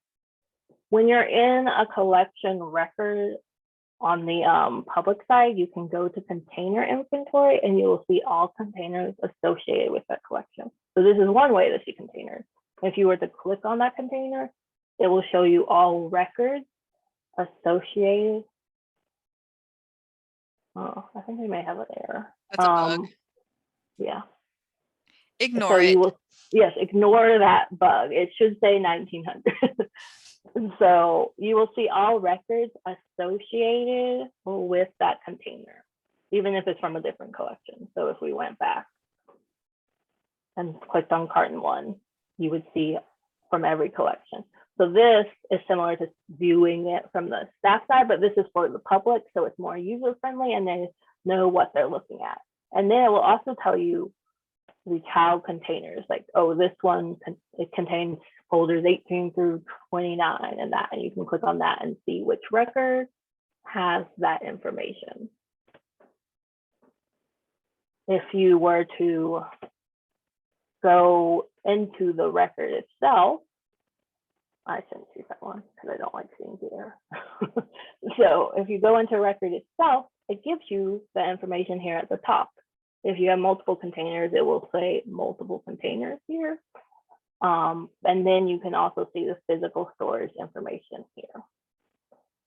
when you're in a collection record on the public side, you can go to container inventory and you will see all containers associated with that collection. So this is one way to see containers. If you were to click on that container, it will show you all records associated. Oh, I think we may have an error. That's a bug. Yeah. Ignore so it. You will, yes, ignore that bug. It should say 1900. And so you will see all records associated with that container, even if it's from a different collection. So if we went back and clicked on carton 1, you would see from every collection. So this is similar to viewing it from the staff side, but this is for the public, so it's more user friendly and they know what they're looking at. And then it will also tell you the child containers, like, oh, this one, it contains folders 18 through 29 and that, and you can click on that and see which record has that information. If you were to go into the record itself, I shouldn't choose that one because I don't like seeing the error. So if you go into record itself, it gives you the information here at the top. If you have multiple containers, it will say multiple containers here. And then you can also see the physical storage information here.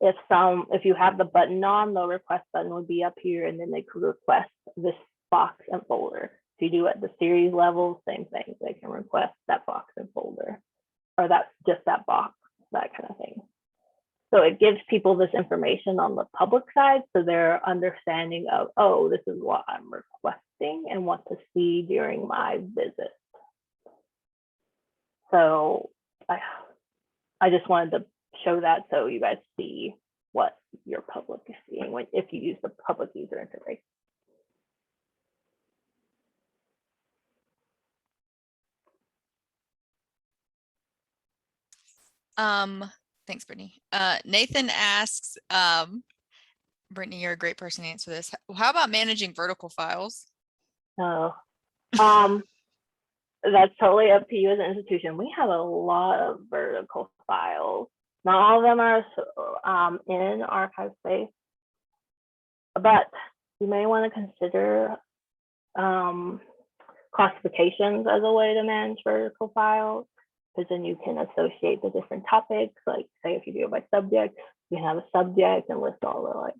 If you have the button on, the request button would be up here, and then they could request this box and folder. If you do at the series level, same thing. They can request that box and folder, or that's just that box, that kind of thing. So it gives people this information on the public side, so they're understanding of, oh, this is what I'm requesting and want to see during my visit. So I just wanted to show that so you guys see what your public is seeing if you use the public user interface. Thanks, Brittany. Nathan asks, Brittany, you're a great person to answer this. How about managing vertical files? Oh, that's totally up to you as an institution. We have a lot of vertical files. Not all of them are in ArchivesSpace, but you may want to consider classifications as a way to manage vertical files, because then you can associate the different topics. Like, say, if you do it by subject, you can have a subject and list all the like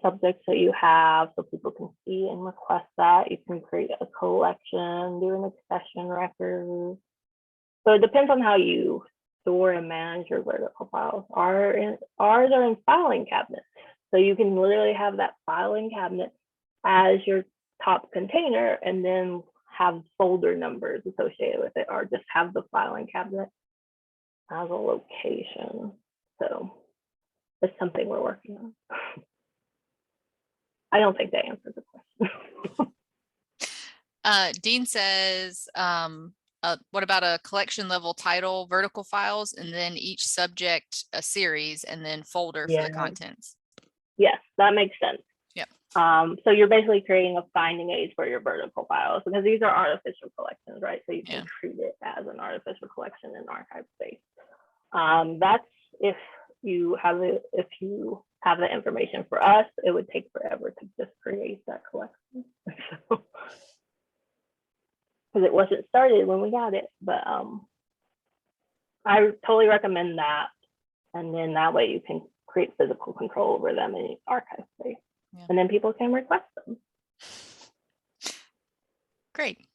subjects that you have so people can see and request that. You can create a collection, do an accession record. So it depends on how you store and manage your vertical files. Ours are in filing cabinets. So you can literally have that filing cabinet as your top container and then have folder numbers associated with it, or just have the filing cabinet as a location. So it's something we're working on. I don't think that answers the question. Dean says, what about a collection level title, vertical files, and then each subject a series, and then folder for the contents? Yes, that makes sense. Yep. So you're basically creating a finding aid for your vertical files, because these are artificial collections, right? So you can treat it as an artificial collection in ArchivesSpace. That's if you have the information. For us, it would take forever to just create that collection. Because it wasn't started when we got it, but I totally recommend that. And then that way you can create physical control over them in ArchivesSpace. Yeah. And then people can request them. Great.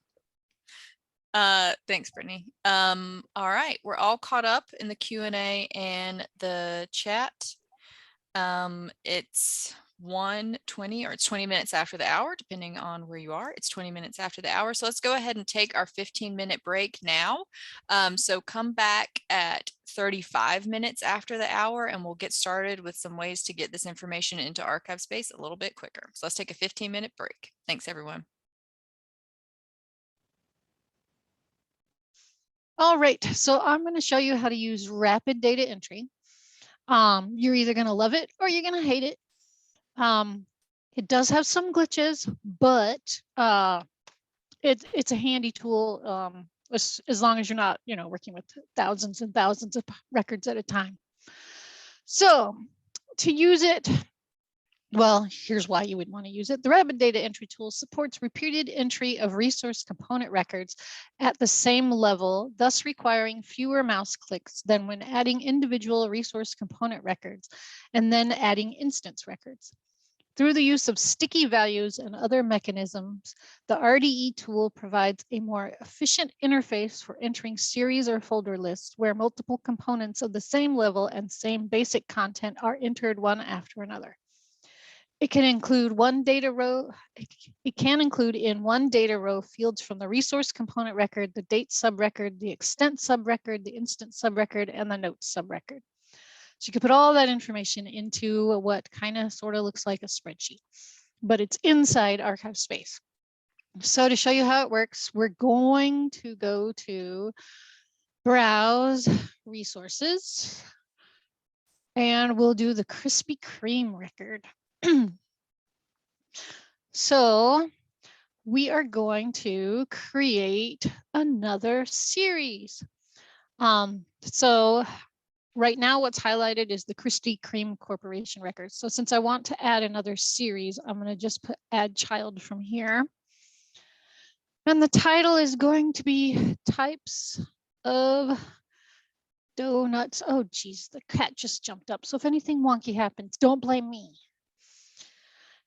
Thanks, Brittany. All right, we're all caught up in the Q&A and the chat. It's 1:20, or it's 20 minutes after the hour, depending on where you are. It's 20 minutes after the hour. So let's go ahead and take our 15-minute break now. So come back at 35 minutes after the hour, and we'll get started with some ways to get this information into ArchivesSpace a little bit quicker. So let's take a 15-minute break. Thanks, everyone. All right, so I'm going to show you how to use rapid data entry. You're either going to love it or you're going to hate it. It does have some glitches, but it's a handy tool as long as you're not, working with thousands and thousands of records at a time. So to use it, well, here's why you would want to use it. The rapid data entry tool supports repeated entry of resource component records at the same level, thus requiring fewer mouse clicks than when adding individual resource component records and then adding instance records. Through the use of sticky values and other mechanisms, the RDE tool provides a more efficient interface for entering series or folder lists where multiple components of the same level and same basic content are entered one after another. It can include one data row. It can include in one data row fields from the resource component record, the date subrecord, the extent subrecord, the instant subrecord, and the notes subrecord. So you can put all that information into what kind of sort of looks like a spreadsheet, but it's inside ArchivesSpace. So to show you how it works, we're going to go to Browse Resources, and we'll do the Krispy Kreme record. So we are going to create another series. So right now what's highlighted is the Krispy Kreme Corporation record. So since I want to add another series, I'm going to just put add child from here. And the title is going to be types of donuts. Oh geez, the cat just jumped up. So if anything wonky happens, don't blame me.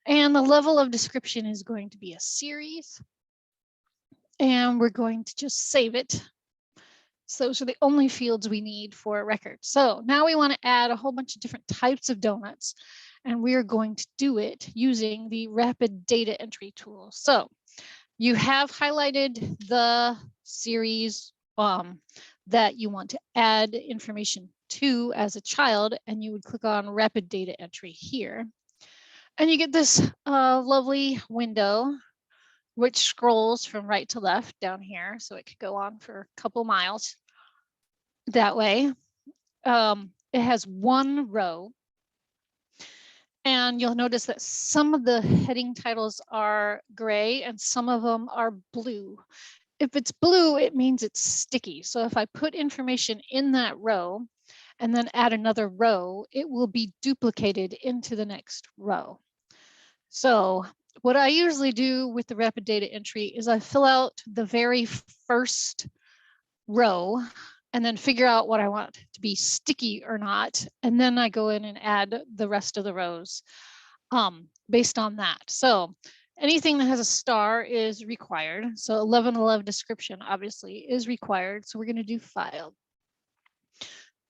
And the level of description is going to be a series. And we're going to just save it. So those are the only fields we need for a record. So now we want to add a whole bunch of different types of donuts. And we're going to do it using the rapid data entry tool. So you have highlighted the series that you want to add information to as a child, and you would click on rapid data entry here. And you get this lovely window, which scrolls from right to left down here. So it could go on for a couple miles that way. It has one row. And you'll notice that some of the heading titles are gray and some of them are blue. If it's blue, it means it's sticky. So if I put information in that row and then add another row, it will be duplicated into the next row. So what I usually do with the rapid data entry is I fill out the very first row and then figure out what I want to be sticky or not. And then I go in and add the rest of the rows based on that. So anything that has a star is required. So 1111 description obviously is required. So we're going to do file.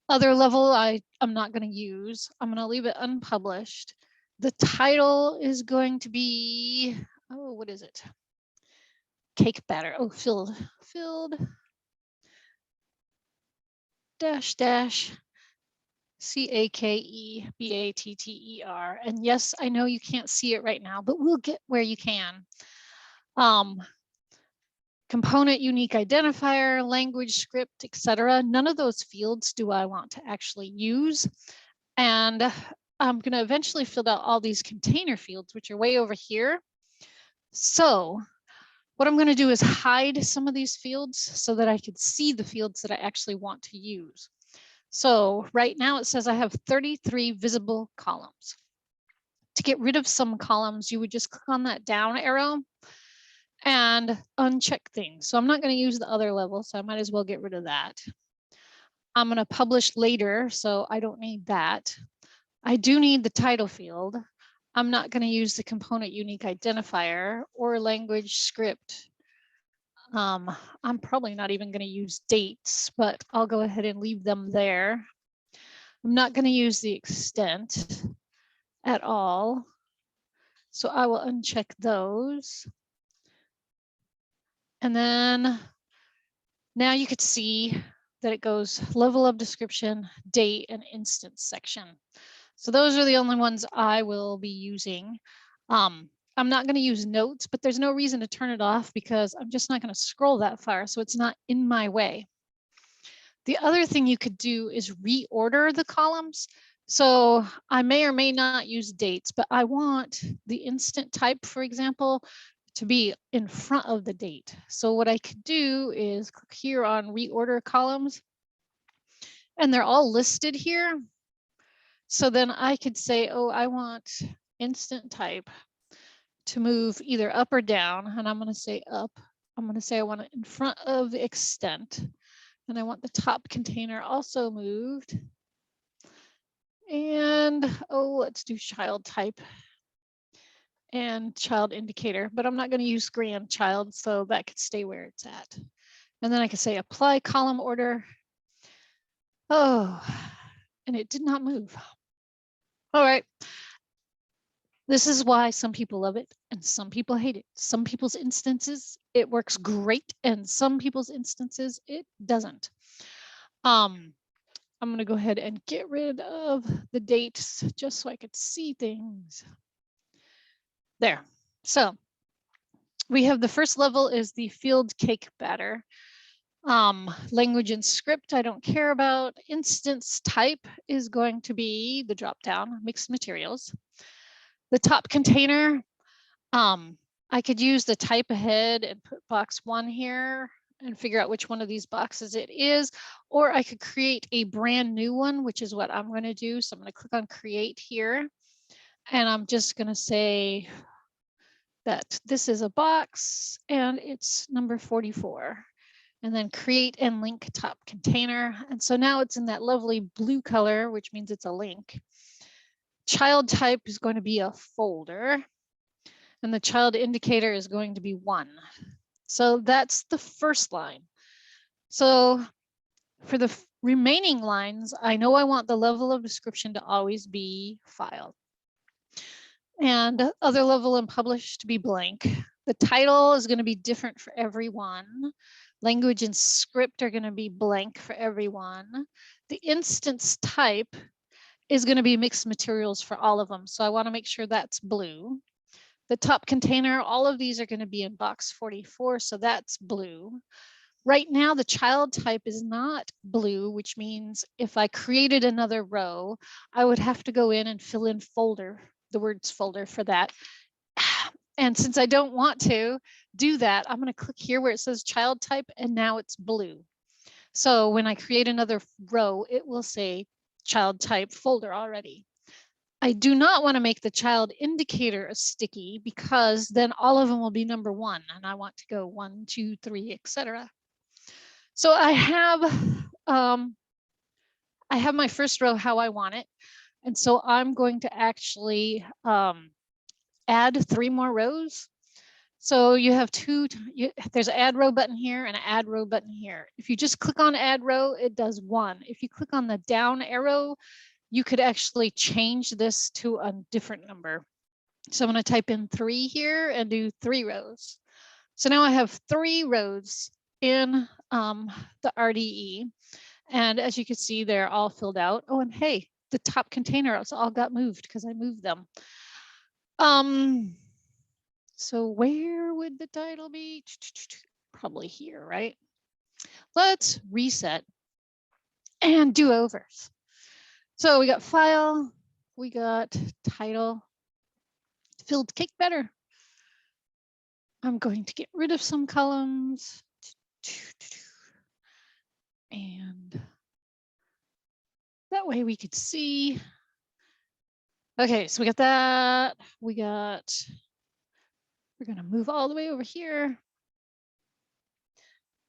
Other level I'm not going to use. I'm going to leave it unpublished. The title is going to be, oh, what is it? Cake batter. Oh, filled dash CAKEBATTER. And yes, I know you can't see it right now, but we'll get where you can. Component unique identifier, language, script, etc. None of those fields do I want to actually use. And I'm going to eventually fill out all these container fields, which are way over here. So what I'm going to do is hide some of these fields so that I can see the fields that I actually want to use. So right now it says I have 33 visible columns. To get rid of some columns, you would just click on that down arrow and uncheck things. So I'm not going to use the other level, so I might as well get rid of that. I'm going to publish later, so I don't need that. I do need the title field. I'm not going to use the component unique identifier or language script. I'm probably not even going to use dates, but I'll go ahead and leave them there. I'm not going to use the extent at all. So I will uncheck those. And then now you could see that it goes level of description, date, and instance section. So those are the only ones I will be using. I'm not going to use notes, but there's no reason to turn it off because I'm just not going to scroll that far, so it's not in my way. The other thing you could do is reorder the columns. So I may or may not use dates, but I want the instant type, for example, to be in front of the date. So what I could do is click here on reorder columns, and they're all listed here. So then I could say, oh, I want instant type to move either up or down, and I'm going to say up. I'm going to say I want it in front of the extent, and I want the top container also moved. And oh, let's do child type and child indicator, but I'm not going to use grandchild, so that could stay where it's at. And then I could say apply column order. Oh, and it did not move. All right. This is why some people love it and some people hate it. Some people's instances, it works great, and some people's instances, it doesn't. I'm going to go ahead and get rid of the dates just so I could see things. There. So we have the first level is the field cake batter. Language and script, I don't care about. Instance type is going to be the drop down, mixed materials. The top container, I could use the type ahead and put box 1 here and figure out which one of these boxes it is, or I could create a brand new one, which is what I'm going to do. So I'm going to click on create here, and I'm just going to say that this is a box and it's number 44, and then create and link top container. And so now it's in that lovely blue color, which means it's a link. Child type is going to be a folder, and the child indicator is going to be 1. So that's the first line. So for the remaining lines, I know I want the level of description to always be file, and other level and publish to be blank. The title is going to be different for everyone. Language and script are going to be blank for everyone. The instance type is going to be mixed materials for all of them. So I want to make sure that's blue. The top container, all of these are going to be in box 44. So that's blue. Right now, the child type is not blue, which means if I created another row, I would have to go in and fill in folder, the words folder for that. And since I don't want to do that, I'm going to click here where it says child type, and now it's blue. So when I create another row, it will say child type folder already. I do not want to make the child indicator a sticky, because then all of them will be number 1, and I want to go 1, 2, 3, etc. So I have my first row how I want it, and so I'm going to actually add 3 more rows. So you have there's an add row button here and an add row button here. If you just click on add row, it does 1. If you click on the down arrow, you could actually change this to a different number. So I'm going to type in 3 here and do 3 rows. So now I have 3 rows in the RDE. And as you can see, they're all filled out. Oh, and hey, the top containers all got moved because I moved them. So where would the title be? Probably here, right? Let's reset and do overs. So we got file, we got title, filled cake better. I'm going to get rid of some columns. And that way we could see. Okay, so we got that. We're going to move all the way over here.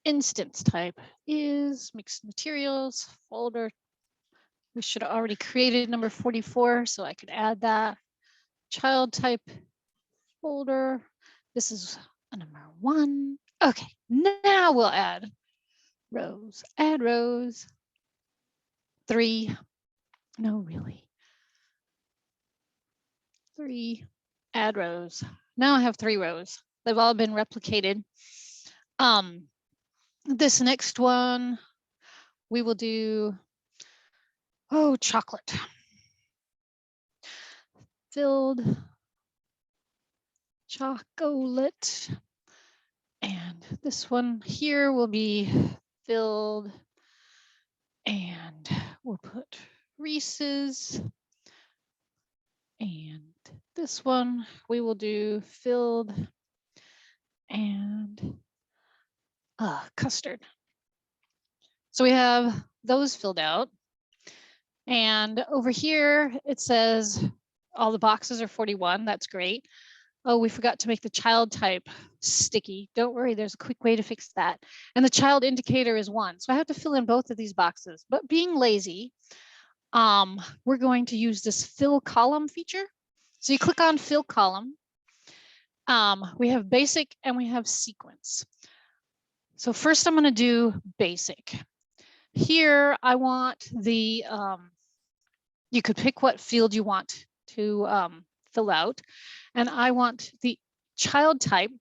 Instance type is mixed materials folder. We should have already created number 44, so I could add that. Child type folder. This is a number 1. Okay, now we'll add rows. Add rows. 3. No, really. 3. Add rows. Now I have 3 rows. They've all been replicated. This next one, we will do, chocolate. Filled chocolate. And this one here will be filled, and we'll put Reese's. And this one we will do filled and custard. So we have those filled out. And over here, it says all the boxes are 41. That's great. Oh, we forgot to make the child type sticky. Don't worry, there's a quick way to fix that. And the child indicator is 1. So I have to fill in both of these boxes. But being lazy, we're going to use this fill column feature. So you click on fill column. We have basic and we have sequence. So first I'm going to do basic. Here I want the, you could pick what field you want to fill out. And I want the child type,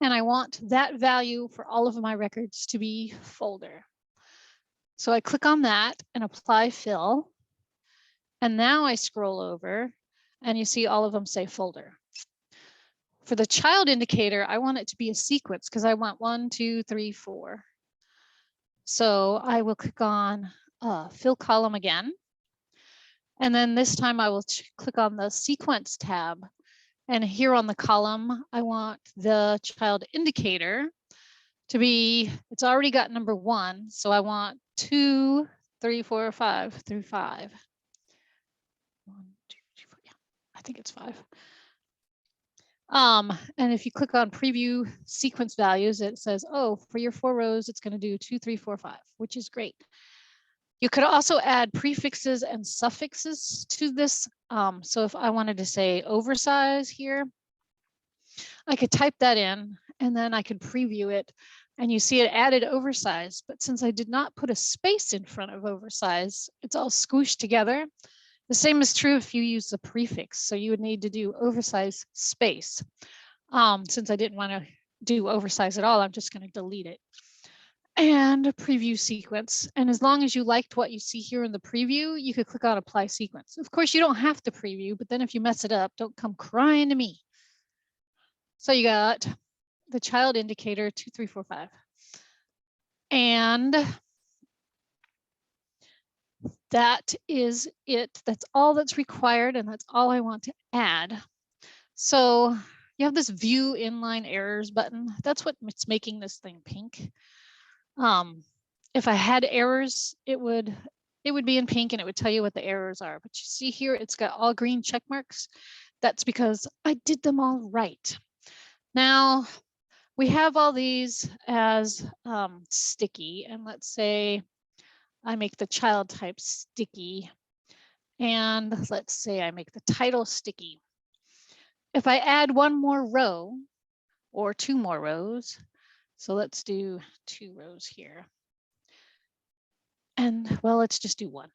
and I want that value for all of my records to be folder. So I click on that and apply fill. And now I scroll over and you see all of them say folder. For the child indicator, I want it to be a sequence because I want 1, 2, 3, 4. So I will click on fill column again. And then this time I will click on the sequence tab. And here on the column, I want the child indicator to be, it's already got number 1. So I want 2, 3, 4, 5 through 5. 1, 2, 3, 4, yeah, I think it's 5. And if you click on preview sequence values, it says, oh, for your 4 rows, it's going to do 2, 3, 4, 5, which is great. You could also add prefixes and suffixes to this. So if I wanted to say oversize here, I could type that in and then I could preview it and you see it added oversize. But since I did not put a space in front of oversize, it's all squished together. The same is true if you use the prefix. So you would need to do oversize space. Since I didn't want to do oversize at all, I'm just going to delete it. And preview sequence. And as long as you liked what you see here in the preview, you could click on apply sequence. Of course, you don't have to preview, but then if you mess it up, don't come crying to me. So you got the child indicator 2, 3, 4, 5. And that is it. That's all that's required, and that's all I want to add. So you have this view inline errors button. That's what's making this thing pink. If I had errors, it would be in pink and it would tell you what the errors are. But you see here, it's got all green check marks. That's because I did them all right. Now we have all these as sticky, and let's say I make the child type sticky, and let's say I make the title sticky. If I add 1 more row or 2 more rows, so let's do 2 rows here. And well, let's just do 1.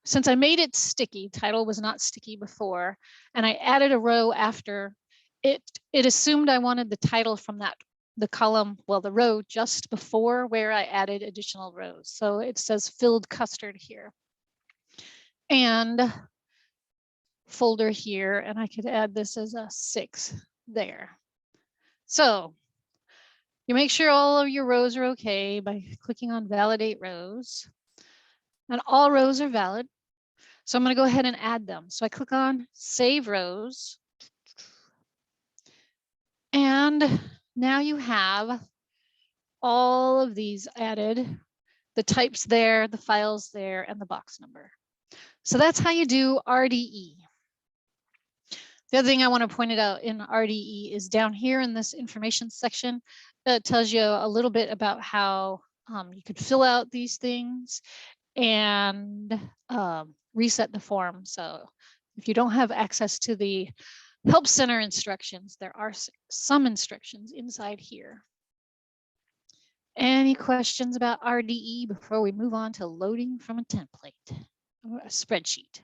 Since I made it sticky, title was not sticky before, and I added a row after, it assumed I wanted the title from the column, well, the row just before where I added additional rows. So it says filled custard here. And folder here, and I could add this as a 6 there. So you make sure all of your rows are okay by clicking on validate rows, and all rows are valid. So I'm going to go ahead and add them. So I click on save rows, and now you have all of these added, the types there, the files there, and the box number. So that's how you do RDE. The other thing I want to point out in RDE is down here in this information section, it tells you a little bit about how you could fill out these things and reset the form. So if you don't have access to the Help Center instructions, there are some instructions inside here. Any questions about RDE before we move on to loading from a template or a spreadsheet?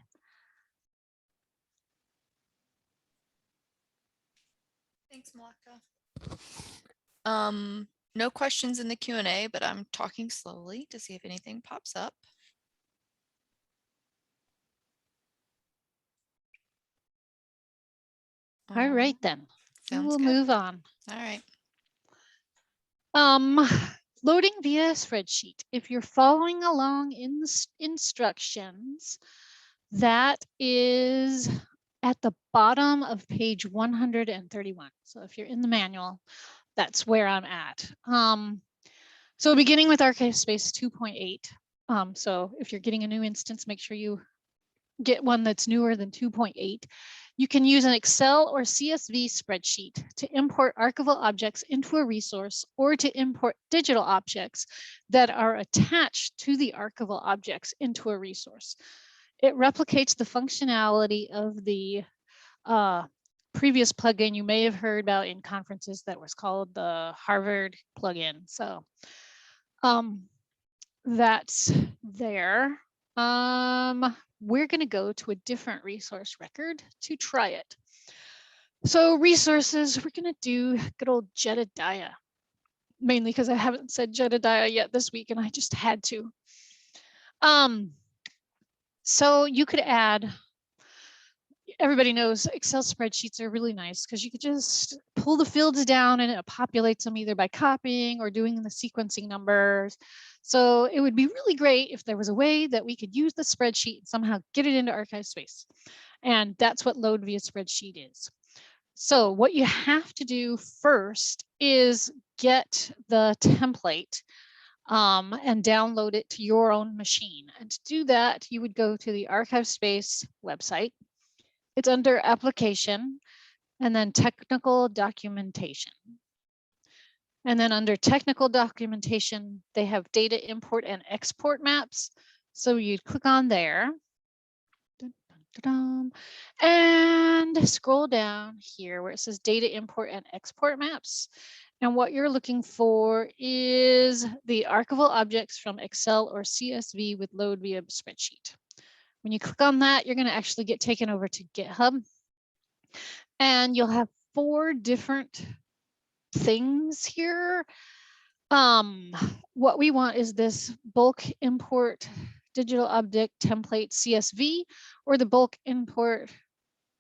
Thanks, Malaka. No questions in the Q&A, but I'm talking slowly to see if anything pops up. All right, then. We'll move on. All right. Loading via spreadsheet. If you're following along in the instructions, that is at the bottom of page 131. So if you're in the manual, that's where I'm at. So beginning with ArchivesSpace 2.8. So if you're getting a new instance, make sure you get one that's newer than 2.8. You can use an Excel or CSV spreadsheet to import archival objects into a resource or to import digital objects that are attached to the archival objects into a resource. It replicates the functionality of the previous plugin you may have heard about in conferences that was called the Harvard plugin. So that's there. we're going to go to a different resource record to try it. So resources, we're going to do good old Jedediah, mainly because I haven't said Jedediah yet this week and I just had to. So you could add, everybody knows Excel spreadsheets are really nice because you could just pull the fields down and it populates them either by copying or doing the sequencing numbers. So it would be really great if there was a way that we could use the spreadsheet and somehow get it into ArchivesSpace. And that's what load via spreadsheet is. So what you have to do first is get the template and download it to your own machine. And to do that, you would go to the ArchivesSpace website. It's under application and then technical documentation. And then under technical documentation, they have data import and export maps. So you'd click on there. And scroll down here where it says data import and export maps. And what you're looking for is the archival objects from Excel or CSV with load via spreadsheet. When you click on that, you're going to actually get taken over to GitHub. And you'll have 4 different things here. What we want is this bulk import digital object template CSV or the bulk import.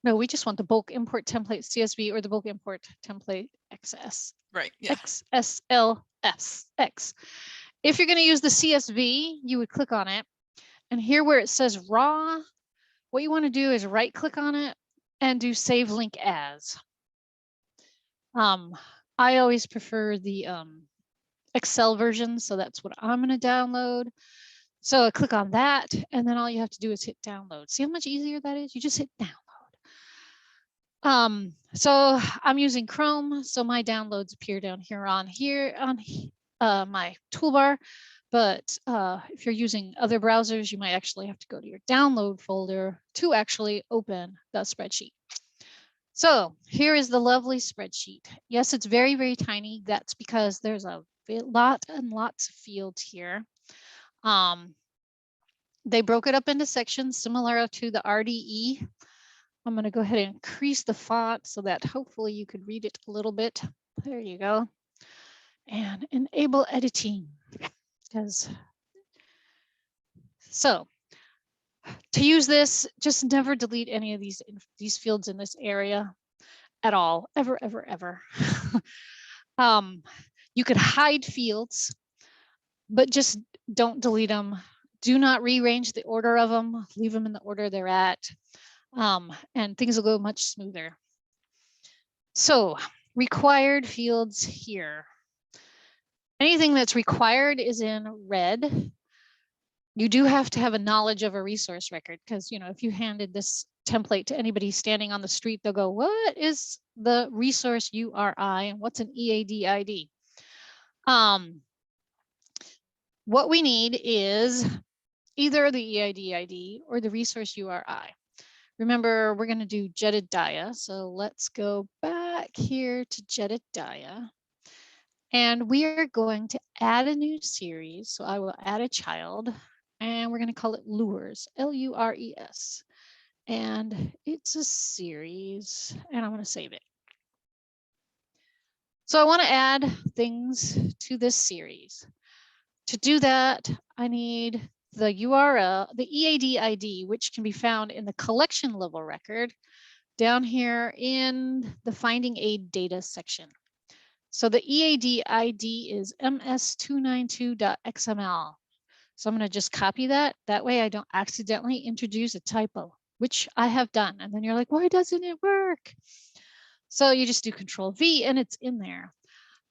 No, we just want the bulk import template CSV or the bulk import template XS. Right. Yeah. XSLSX. If you're going to use the CSV, you would click on it. And here where it says raw, what you want to do is right click on it and do save link as. I always prefer the Excel version, so that's what I'm going to download. So I click on that, and then all you have to do is hit download. See how much easier that is? You just hit download. So I'm using Chrome, so my downloads appear down here on my toolbar. But if you're using other browsers, you might actually have to go to your download folder to actually open the spreadsheet. So here is the lovely spreadsheet. Yes, it's very, very tiny. That's because there's a lot and lots of fields here. They broke it up into sections similar to the RDE. I'm going to go ahead and increase the font so that hopefully you could read it a little bit. There you go. And enable editing. So to use this, just never delete any of these fields in this area at all, ever, ever, ever. You could hide fields, but just don't delete them. Do not rearrange the order of them. Leave them in the order they're at, and things will go much smoother. So required fields here. Anything that's required is in red. You do have to have a knowledge of a resource record because, you know, if you handed this template to anybody standing on the street, they'll go, what is the resource URI and what's an EAD ID? What we need is either the EAD ID or the resource URI. Remember, we're going to do Jedediah. So let's go back here to Jedediah. And we are going to add a new series. So I will add a child and we're going to call it Lures, L-U-R-E-S. And it's a series and I'm going to save it. So I want to add things to this series. To do that, I need the URL, the EAD ID, which can be found in the collection level record down here in the Finding Aid Data section. So the EAD ID is ms292.xml. So I'm going to just copy that. That way I don't accidentally introduce a typo, which I have done. And then you're like, why doesn't it work? So you just do Control V and it's in there.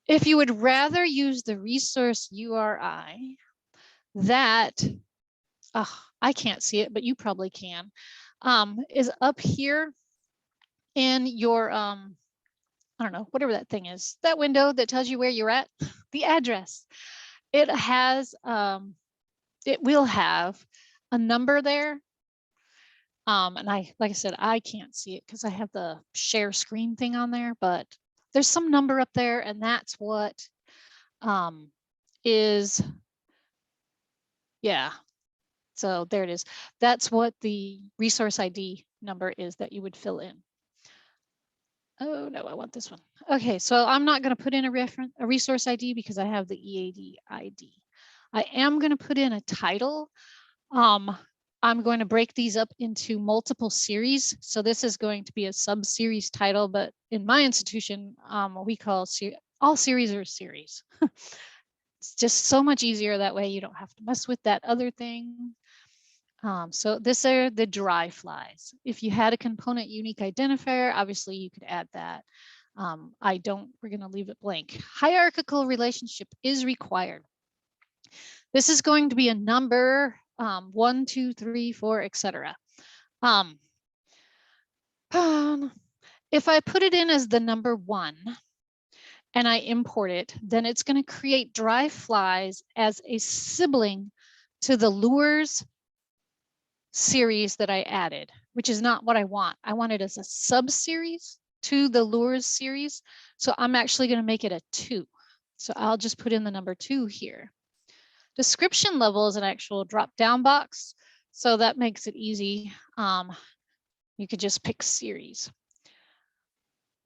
If you would rather use the resource URI, that, I can't see it, but you probably can, is up here in your, I don't know, whatever that thing is, that window that tells you where you're at, the address. It has, it will have a number there. And like I said, I can't see it because I have the share screen thing on there, but there's some number up there and that's what is, yeah, So there it is. That's what the resource ID number is that you would fill in. Oh no, I want this one. Okay, so I'm not going to put in a resource ID because I have the EAD ID. I am going to put in a title. I'm going to break these up into multiple series. So this is going to be a sub-series title, but in my institution, we call all series are series. It's just so much easier that way. You don't have to mess with that other thing. So these are the dry flies. If you had a component unique identifier, obviously you could add that. I don't, we're going to leave it blank. Hierarchical relationship is required. This is going to be a number, 1, 2, 3, 4, etc. If I put it in as the number 1 and I import it, then it's going to create dry flies as a sibling to the lures series that I added, which is not what I want. I want it as a sub-series to the lures series. So I'm actually going to make it a 2. So I'll just put in the number 2 here. Description level is an actual drop-down box. So that makes it easy. You could just pick series.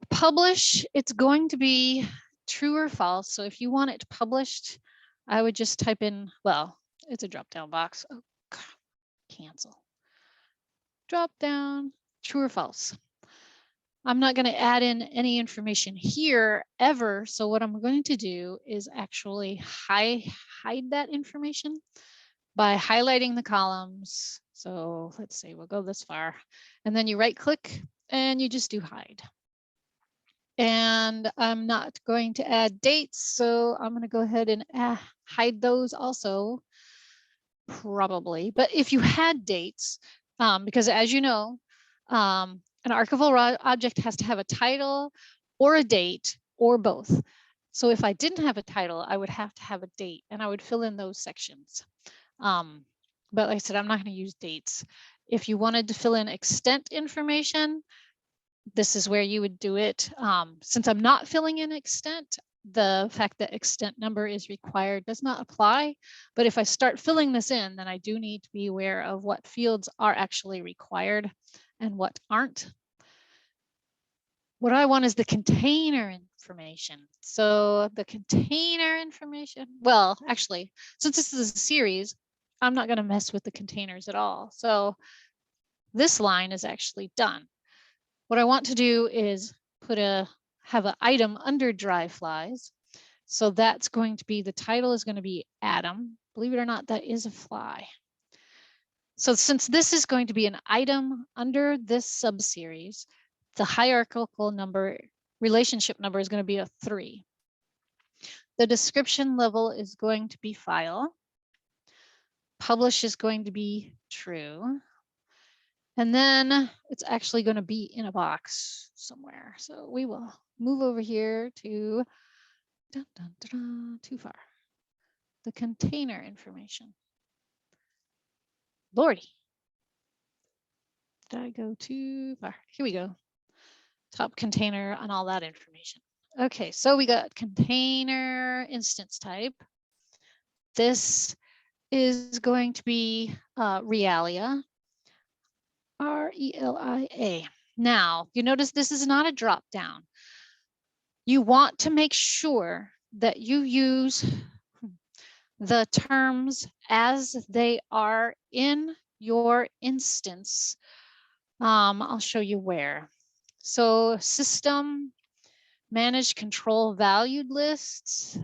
Publish, it's going to be true or false. So if you want it published, I would just type in, well, it's a drop-down box. Oh, God. Cancel. Drop down, true or false. I'm not going to add in any information here ever. So what I'm going to do is actually hide that information by highlighting the columns. So let's say we'll go this far, and then you right click and you just do hide. And I'm not going to add dates. So I'm going to go ahead and hide those also. Probably, but if you had dates, because as you know, an archival object has to have a title or a date or both. So if I didn't have a title, I would have to have a date and I would fill in those sections. But like I said, I'm not going to use dates. If you wanted to fill in extent information, this is where you would do it. Since I'm not filling in extent, the fact that extent number is required does not apply. But if I start filling this in, then I do need to be aware of what fields are actually required and what aren't. What I want is the container information. So the container information, well, actually, since this is a series, I'm not going to mess with the containers at all. So this line is actually done. What I want to do is have an item under dry flies. So that's going to be, the title is going to be Adam. Believe it or not, that is a fly. So since this is going to be an item under this subseries, the hierarchical number, relationship number is going to be a 3. The description level is going to be file. Publish is going to be true. And then it's actually going to be in a box somewhere. So we will move over here to too far. The container information. Lordy. Did I go too far? Here we go. Top container and all that information. Okay, so we got container instance type. This is going to be Realia. RELIA. Now, you notice this is not a drop down. You want to make sure that you use the terms as they are in your instance. I'll show you where. So system, manage control valued lists.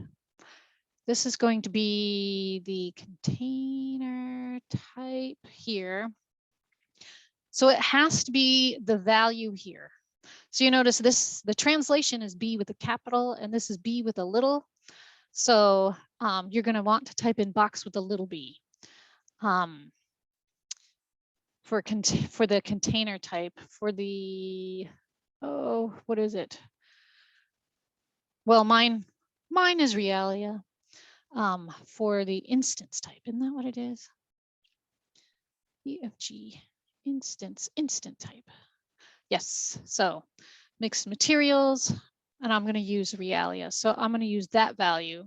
This is going to be the container type here. So it has to be the value here. So you notice this, the translation is B with a capital and this is B with a little. So you're going to want to type in box with a little b. For the container type, for the, oh, what is it? Well, mine is Realia. For the instance type, isn't that what it is? EFG instant type. Yes, so mixed materials, and I'm going to use Realia. So I'm going to use that value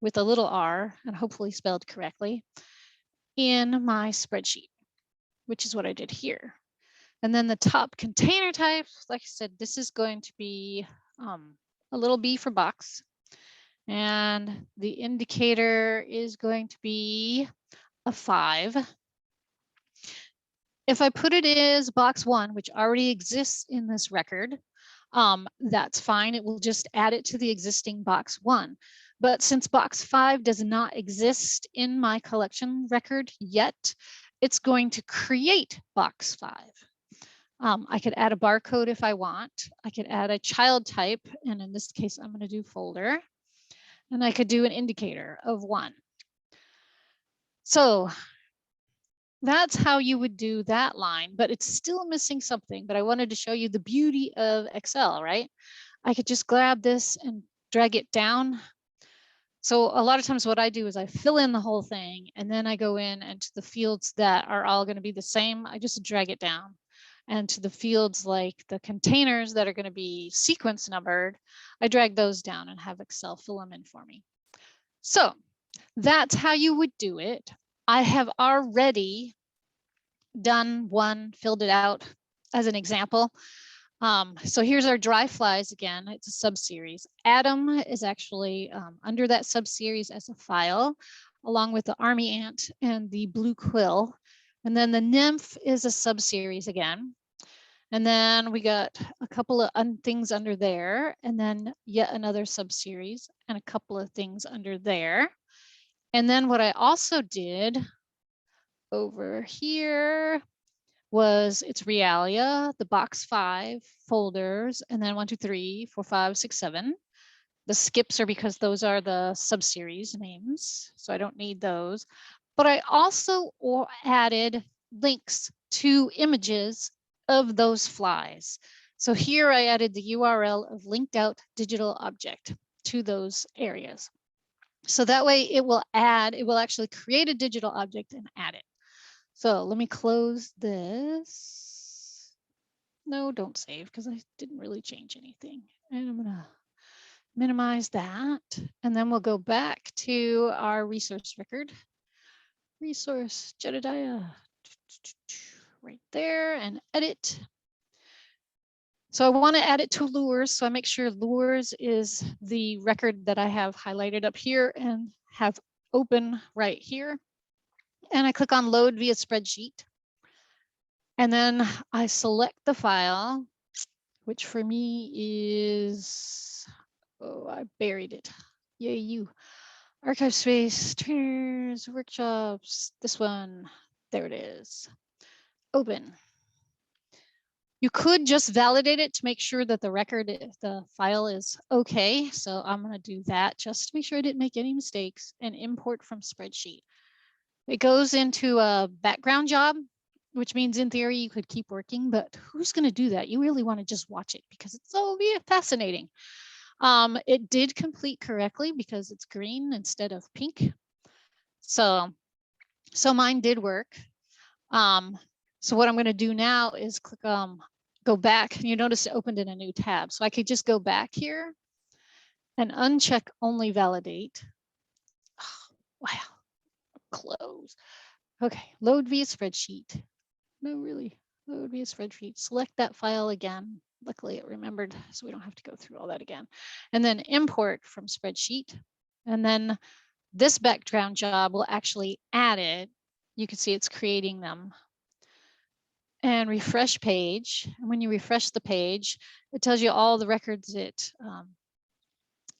with a little r and hopefully spelled correctly. in my spreadsheet, which is what I did here. And then the top container type, like I said, this is going to be a little b for box. And the indicator is going to be a 5. If I put it as box 1, which already exists in this record, that's fine. It will just add it to the existing box 1. But since box 5 does not exist in my collection record yet, it's going to create box 5. I could add a barcode if I want. I could add a child type, and in this case, I'm going to do folder. And I could do an indicator of 1. So that's how you would do that line, but it's still missing something. But I wanted to show you the beauty of Excel, right? I could just grab this and drag it down. So a lot of times what I do is I fill in the whole thing, and then I go in and to the fields that are all going to be the same, I just drag it down. And to the fields like the containers that are going to be sequence numbered, I drag those down and have Excel fill them in for me. So that's how you would do it. I have already done one, filled it out as an example. So here's our dry flies again. It's a subseries. Atom is actually under that subseries as a file, along with the army ant and the blue quill. And then the nymph is a subseries again. And then we got a couple of things under there, and then yet another subseries and a couple of things under there. And then what I also did over here was it's Realia, the box 5 folders, and then 1, 2, 3, 4, 5, 6, 7. The skips are because those are the subseries names, so I don't need those. But I also added links to images of those flies. So here I added the URL of linked out digital object to those areas. So that way it will actually create a digital object and add it. So let me close this. No, don't save because I didn't really change anything. And I'm gonna minimize that. And then we'll go back to our resource record. Resource Jedediah, right there, and edit. So I want to add it to Lures. So I make sure Lures is the record that I have highlighted up here and have open right here. And I click on load via spreadsheet. And then I select the file, which for me is, oh, I buried it. Yay, you. ArchivesSpace, trainers, workshops, this one, there it is. Open. You could just validate it to make sure that the record, the file is okay. So I'm going to do that just to make sure I didn't make any mistakes, and import from spreadsheet. It goes into a background job, which means in theory you could keep working, but who's going to do that? You really want to just watch it because it's so fascinating. It did complete correctly because it's green instead of pink. So mine did work. So what I'm going to do now is click go back. You notice it opened in a new tab. So I could just go back here and uncheck only validate. Oh, wow. Close. Okay, load via spreadsheet. No, really, load via spreadsheet. Select that file again. Luckily it remembered, so we don't have to go through all that again. And then import from spreadsheet. And then this background job will actually add it. You can see it's creating them. And refresh page. And when you refresh the page, it tells you all the records it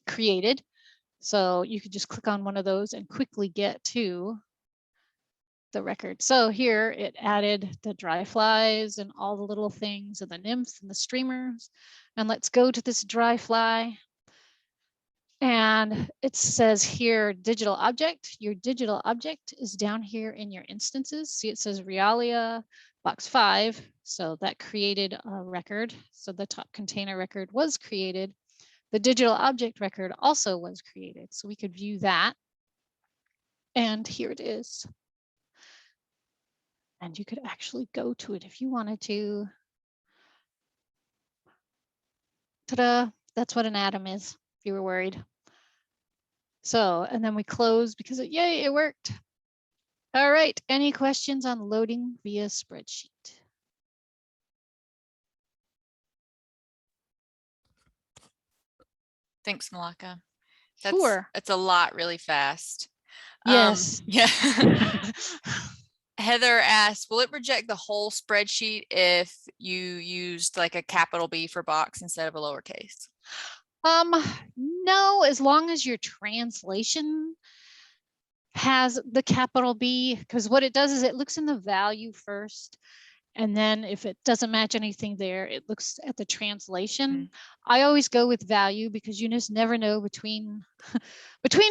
created. So you could just click on one of those and quickly get to the record. So here it added the dry flies and all the little things and the nymphs and the streamers. And let's go to this dry fly. And it says here, digital object. Your digital object is down here in your instances. See, it says Realia box 5. So that created a record. So the top container record was created. The digital object record also was created. So we could view that. And here it is. And you could actually go to it if you wanted to. Ta-da, that's what an atom is, if you were worried. So, and then we close because yay, it worked. All right, any questions on loading via spreadsheet? Thanks, Malaka. Sure. That's a lot really fast. Yes. Yeah. Heather asked, will it reject the whole spreadsheet if you used like a capital B for box instead of a lowercase? No, as long as your translation has the capital B, because what it does is it looks in the value first. And then if it doesn't match anything there, it looks at the translation. I always go with value because you just never know between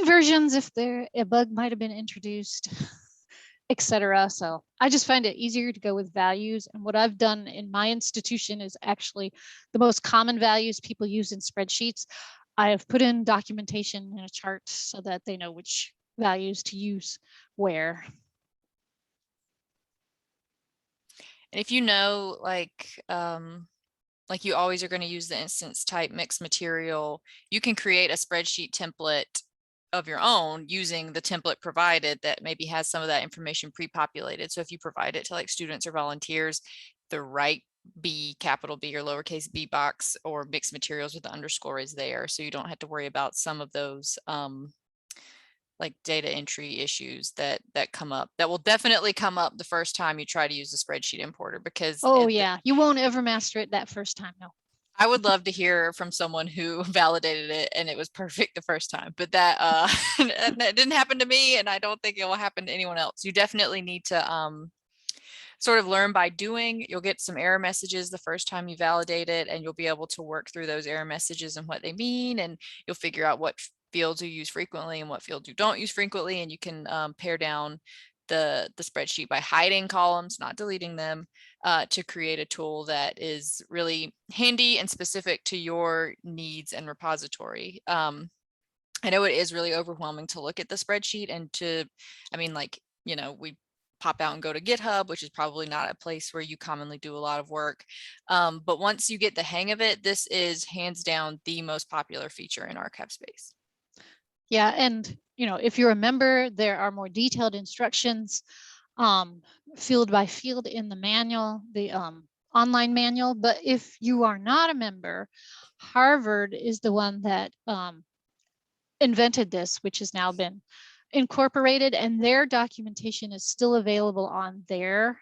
versions if a bug might have been introduced, etc. So I just find it easier to go with values. And what I've done in my institution is actually the most common values people use in spreadsheets. I have put in documentation in a chart so that they know which values to use where. And if you know, like you always are going to use the instance type mixed material, you can create a spreadsheet template of your own using the template provided that maybe has some of that information pre-populated. So if you provide it to like students or volunteers, the right B, capital B or lowercase b box or mixed materials with the underscore is there. So you don't have to worry about some of those like data entry issues that come up, that will definitely come up the first time you try to use the spreadsheet importer, because yeah, you won't ever master it that first time. No. I would love to hear from someone who validated it and it was perfect the first time, but that that didn't happen to me, and I don't think it will happen to anyone else. You definitely need to sort of learn by doing. You'll get some error messages the first time you validate it, and you'll be able to work through those error messages and what they mean, and you'll figure out what fields you use frequently and what fields you don't use frequently, and you can pare down the spreadsheet by hiding columns, not deleting them, to create a tool that is really handy and specific to your needs and repository. I know it is really overwhelming to look at the spreadsheet and we pop out and go to GitHub, which is probably not a place where you commonly do a lot of work. But once you get the hang of it, this is hands down the most popular feature in ArchivesSpace. Yeah, and if you're a member, there are more detailed instructions field by field in the manual, the online manual. But if you are not a member, Harvard is the one that invented this, which has now been incorporated, and their documentation is still available on their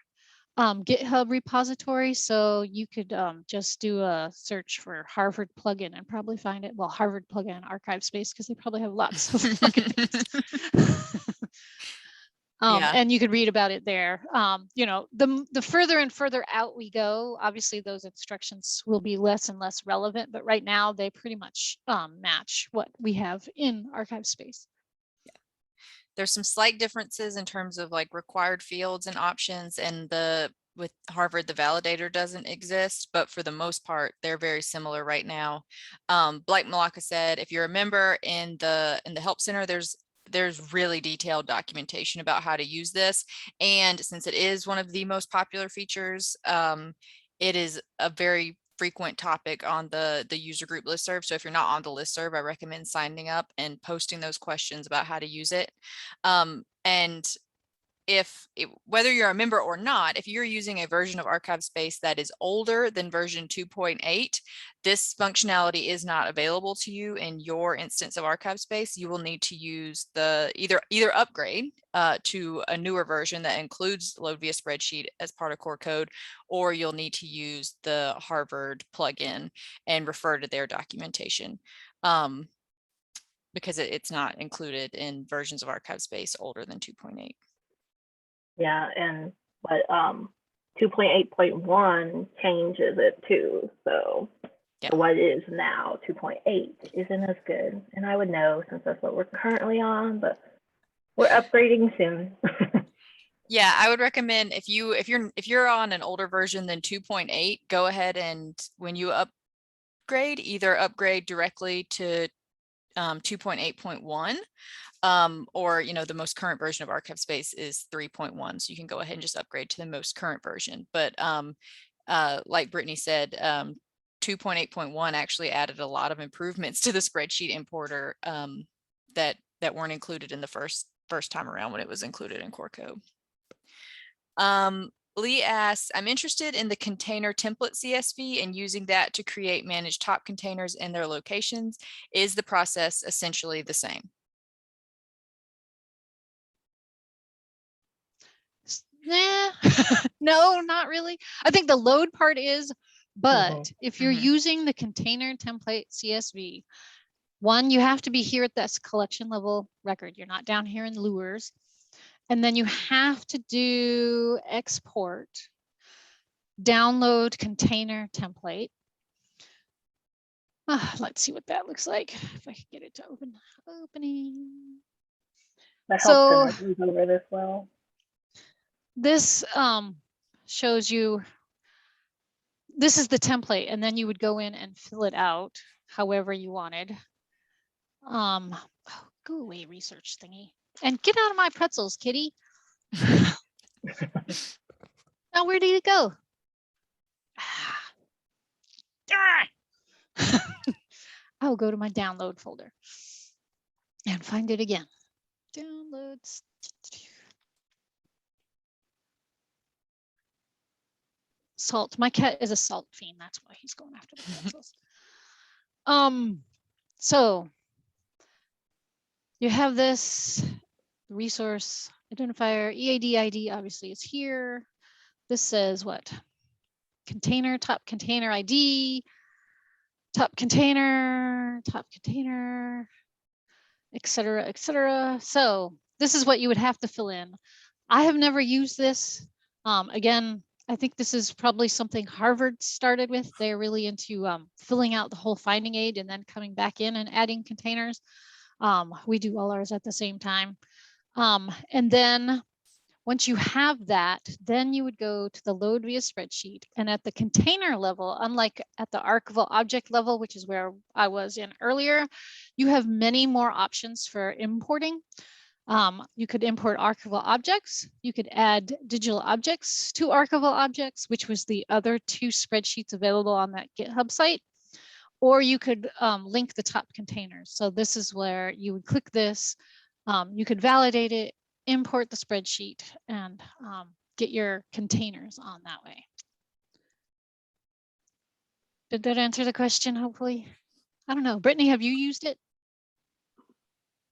GitHub repository. So you could just do a search for Harvard plugin and probably find it. Well, Harvard plugin ArchivesSpace, because they probably have lots of plugins. And you could read about it there. The further and further out we go, obviously those instructions will be less and less relevant, but right now they pretty much match what we have in ArchivesSpace. There's some slight differences in terms of like required fields and options, and with Harvard, the validator doesn't exist, but for the most part, they're very similar right now. Like Malaka said, if you're a member in the Help Center, there's really detailed documentation about how to use this. And since it is one of the most popular features, it is a very frequent topic on the user group listserv. So if you're not on the listserv, I recommend signing up and posting those questions about how to use it. And whether you're a member or not, if you're using a version of ArchivesSpace that is older than version 2.8, this functionality is not available to you in your instance of ArchivesSpace. You will need to use either upgrade to a newer version that includes load via spreadsheet as part of core code, or you'll need to use the Harvard plugin and refer to their documentation. Because it's not included in versions of ArchivesSpace older than 2.8. Yeah, and but 2.8.1 changes it too. So what is now 2.8 isn't as good, and I would know since that's what we're currently on, but we're upgrading soon. Yeah, I would recommend if you're on an older version than 2.8, go ahead and when you upgrade, either upgrade directly to 2.8.1. Or the most current version of ArchivesSpace is 3.1, so you can go ahead and just upgrade to the most current version. But like Brittany said, 2.8.1 actually added a lot of improvements to the spreadsheet importer that weren't included in the first first time around when it was included in core code. Lee asks, I'm interested in the container template CSV and using that to create manage top containers and their locations. Is the process essentially the same? Nah, no, not really. I think the load part is, but if you're using the container template CSV, one, you have to be here at this collection level record. You're not down here in lures. And then you have to do export, download container template. Let's see what that looks like. If I can get it to opening. So over this well. This shows you, this is the template, and then you would go in and fill it out however you wanted. Oh, go away, research thingy. And get out of my pretzels, kitty. Now, where did it go? I'll go to my download folder and find it again. Downloads. Salt. My cat is a salt fiend. That's why he's going after the pretzels. So you have this resource identifier, EAD ID obviously is here. This says what? Container, top container ID, top container, et cetera, et cetera. So this is what you would have to fill in. I have never used this. Again, I think this is probably something Harvard started with. They're really into filling out the whole finding aid and then coming back in and adding containers. We do all ours at the same time. And then once you have that, then you would go to the load via spreadsheet. And at the container level, unlike at the archival object level, which is where I was in earlier, you have many more options for importing. You could import archival objects. You could add digital objects to archival objects, which was the other 2 spreadsheets available on that GitHub site. Or you could link the top containers. So this is where you would click this. You could validate it, import the spreadsheet, and get your containers on that way. Did that answer the question, hopefully? I don't know. Brittany, have you used it?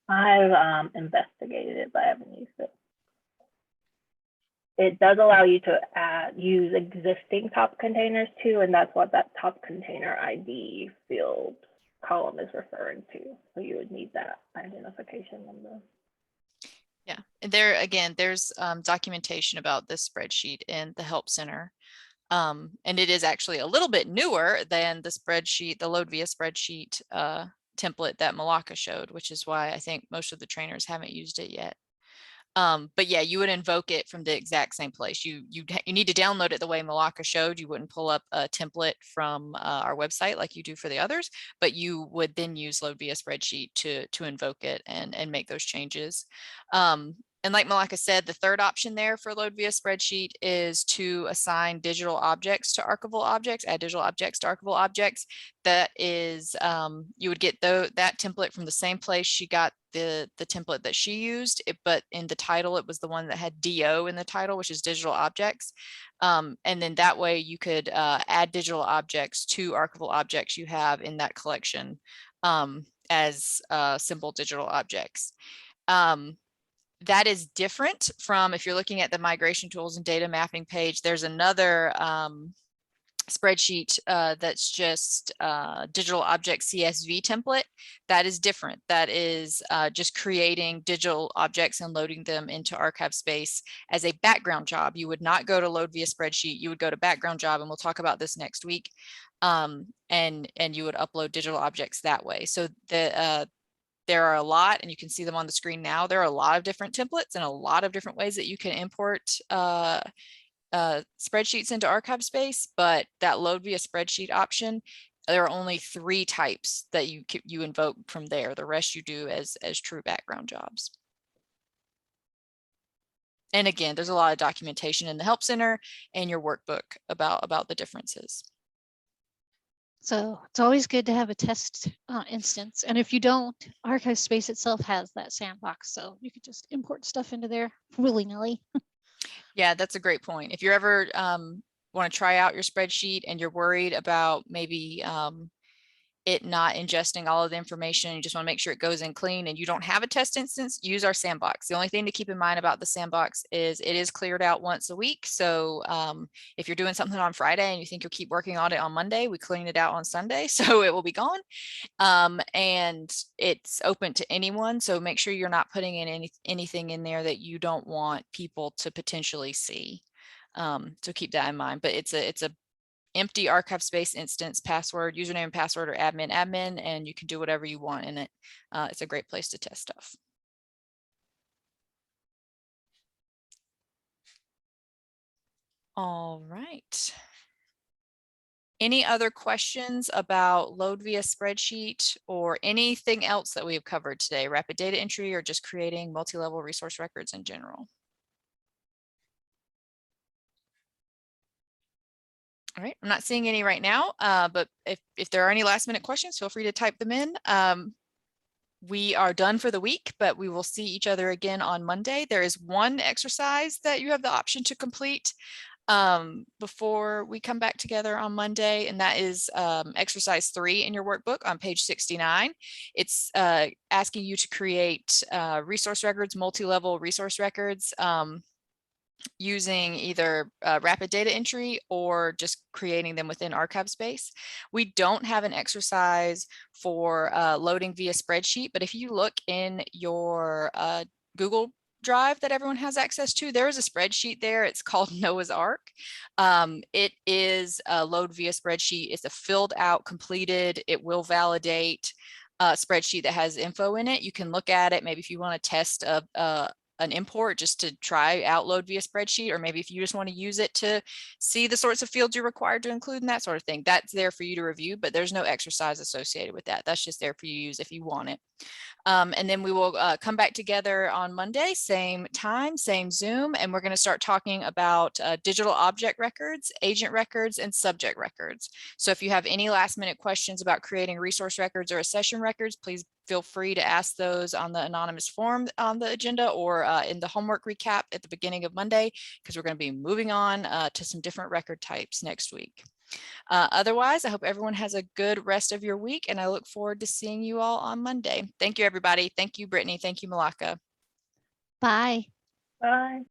I've investigated it, but I haven't used it. It does allow you to use existing top containers too, and that's what that top container ID field column is referring to. So you would need that identification number. Yeah, and there again, there's documentation about this spreadsheet in the Help Center. And it is actually a little bit newer than the spreadsheet, the load via spreadsheet template that Malaka showed, which is why I think most of the trainers haven't used it yet. But yeah, you would invoke it from the exact same place. You need to download it the way Malaka showed. You wouldn't pull up a template from our website like you do for the others, but you would then use load via spreadsheet to invoke it and make those changes. And like Malaka said, the third option there for load via spreadsheet is to assign digital objects to archival objects, add digital objects to archival objects. That is, you would get that template from the same place she got the template that she used, but in the title, it was the one that had DO in the title, which is digital objects. And then that way you could add digital objects to archival objects you have in that collection as simple digital objects. That is different from if you're looking at the migration tools and data mapping page. There's another spreadsheet that's just digital object CSV template. That is different. That is just creating digital objects and loading them into ArchivesSpace as a background job. You would not go to load via spreadsheet. You would go to background job, and we'll talk about this next week. And you would upload digital objects that way. So there are a lot, and you can see them on the screen now. There are a lot of different templates and a lot of different ways that you can import spreadsheets into ArchivesSpace, but that load via spreadsheet option, there are only 3 types that you invoke from there. The rest you do as true background jobs. And again, there's a lot of documentation in the Help Center and your workbook about the differences. So it's always good to have a test instance. And if you don't, ArchivesSpace itself has that sandbox. So you could just import stuff into there willy-nilly. Yeah, that's a great point. If you're ever want to try out your spreadsheet and you're worried about maybe it not ingesting all of the information, you just want to make sure it goes in clean and you don't have a test instance, use our sandbox. The only thing to keep in mind about the sandbox is it is cleared out once a week. So if you're doing something on Friday and you think you'll keep working on it on Monday, we clean it out on Sunday, so it will be gone. And it's open to anyone. So make sure you're not putting in anything in there that you don't want people to potentially see. So keep that in mind, but it's a empty ArchivesSpace instance, password, username and password, or admin, and you can do whatever you want in it. It's a great place to test stuff. All right. Any other questions about load via spreadsheet or anything else that we have covered today? Rapid data entry or just creating multi-level resource records in general? All right, I'm not seeing any right now, but if there are any last minute questions, feel free to type them in. We are done for the week, but we will see each other again on Monday. There is one exercise that you have the option to complete before we come back together on Monday, and that is exercise 3 in your workbook on page 69. It's asking you to create resource records, multi-level resource records, using either rapid data entry or just creating them within ArchivesSpace. We don't have an exercise for loading via spreadsheet, but if you look in your Google Drive that everyone has access to, there is a spreadsheet there. It's called Noah's Ark. It is a load via spreadsheet. It's a filled out, completed, it will validate spreadsheet that has info in it. You can look at it. Maybe if you want to test an import just to try out load via spreadsheet, or maybe if you just want to use it to see the sorts of fields you're required to include and that sort of thing, that's there for you to review, but there's no exercise associated with that. That's just there for you to use if you want it. And then we will come back together on Monday, same time, same Zoom, and we're going to start talking about digital object records, agent records, and subject records. So if you have any last minute questions about creating resource records or accession records, please feel free to ask those on the anonymous form on the agenda or in the homework recap at the beginning of Monday, because we're going to be moving on to some different record types next week. Otherwise, I hope everyone has a good rest of your week, and I look forward to seeing you all on Monday. Thank you, everybody. Thank you, Brittany. Thank you, Malaka. Bye. Bye.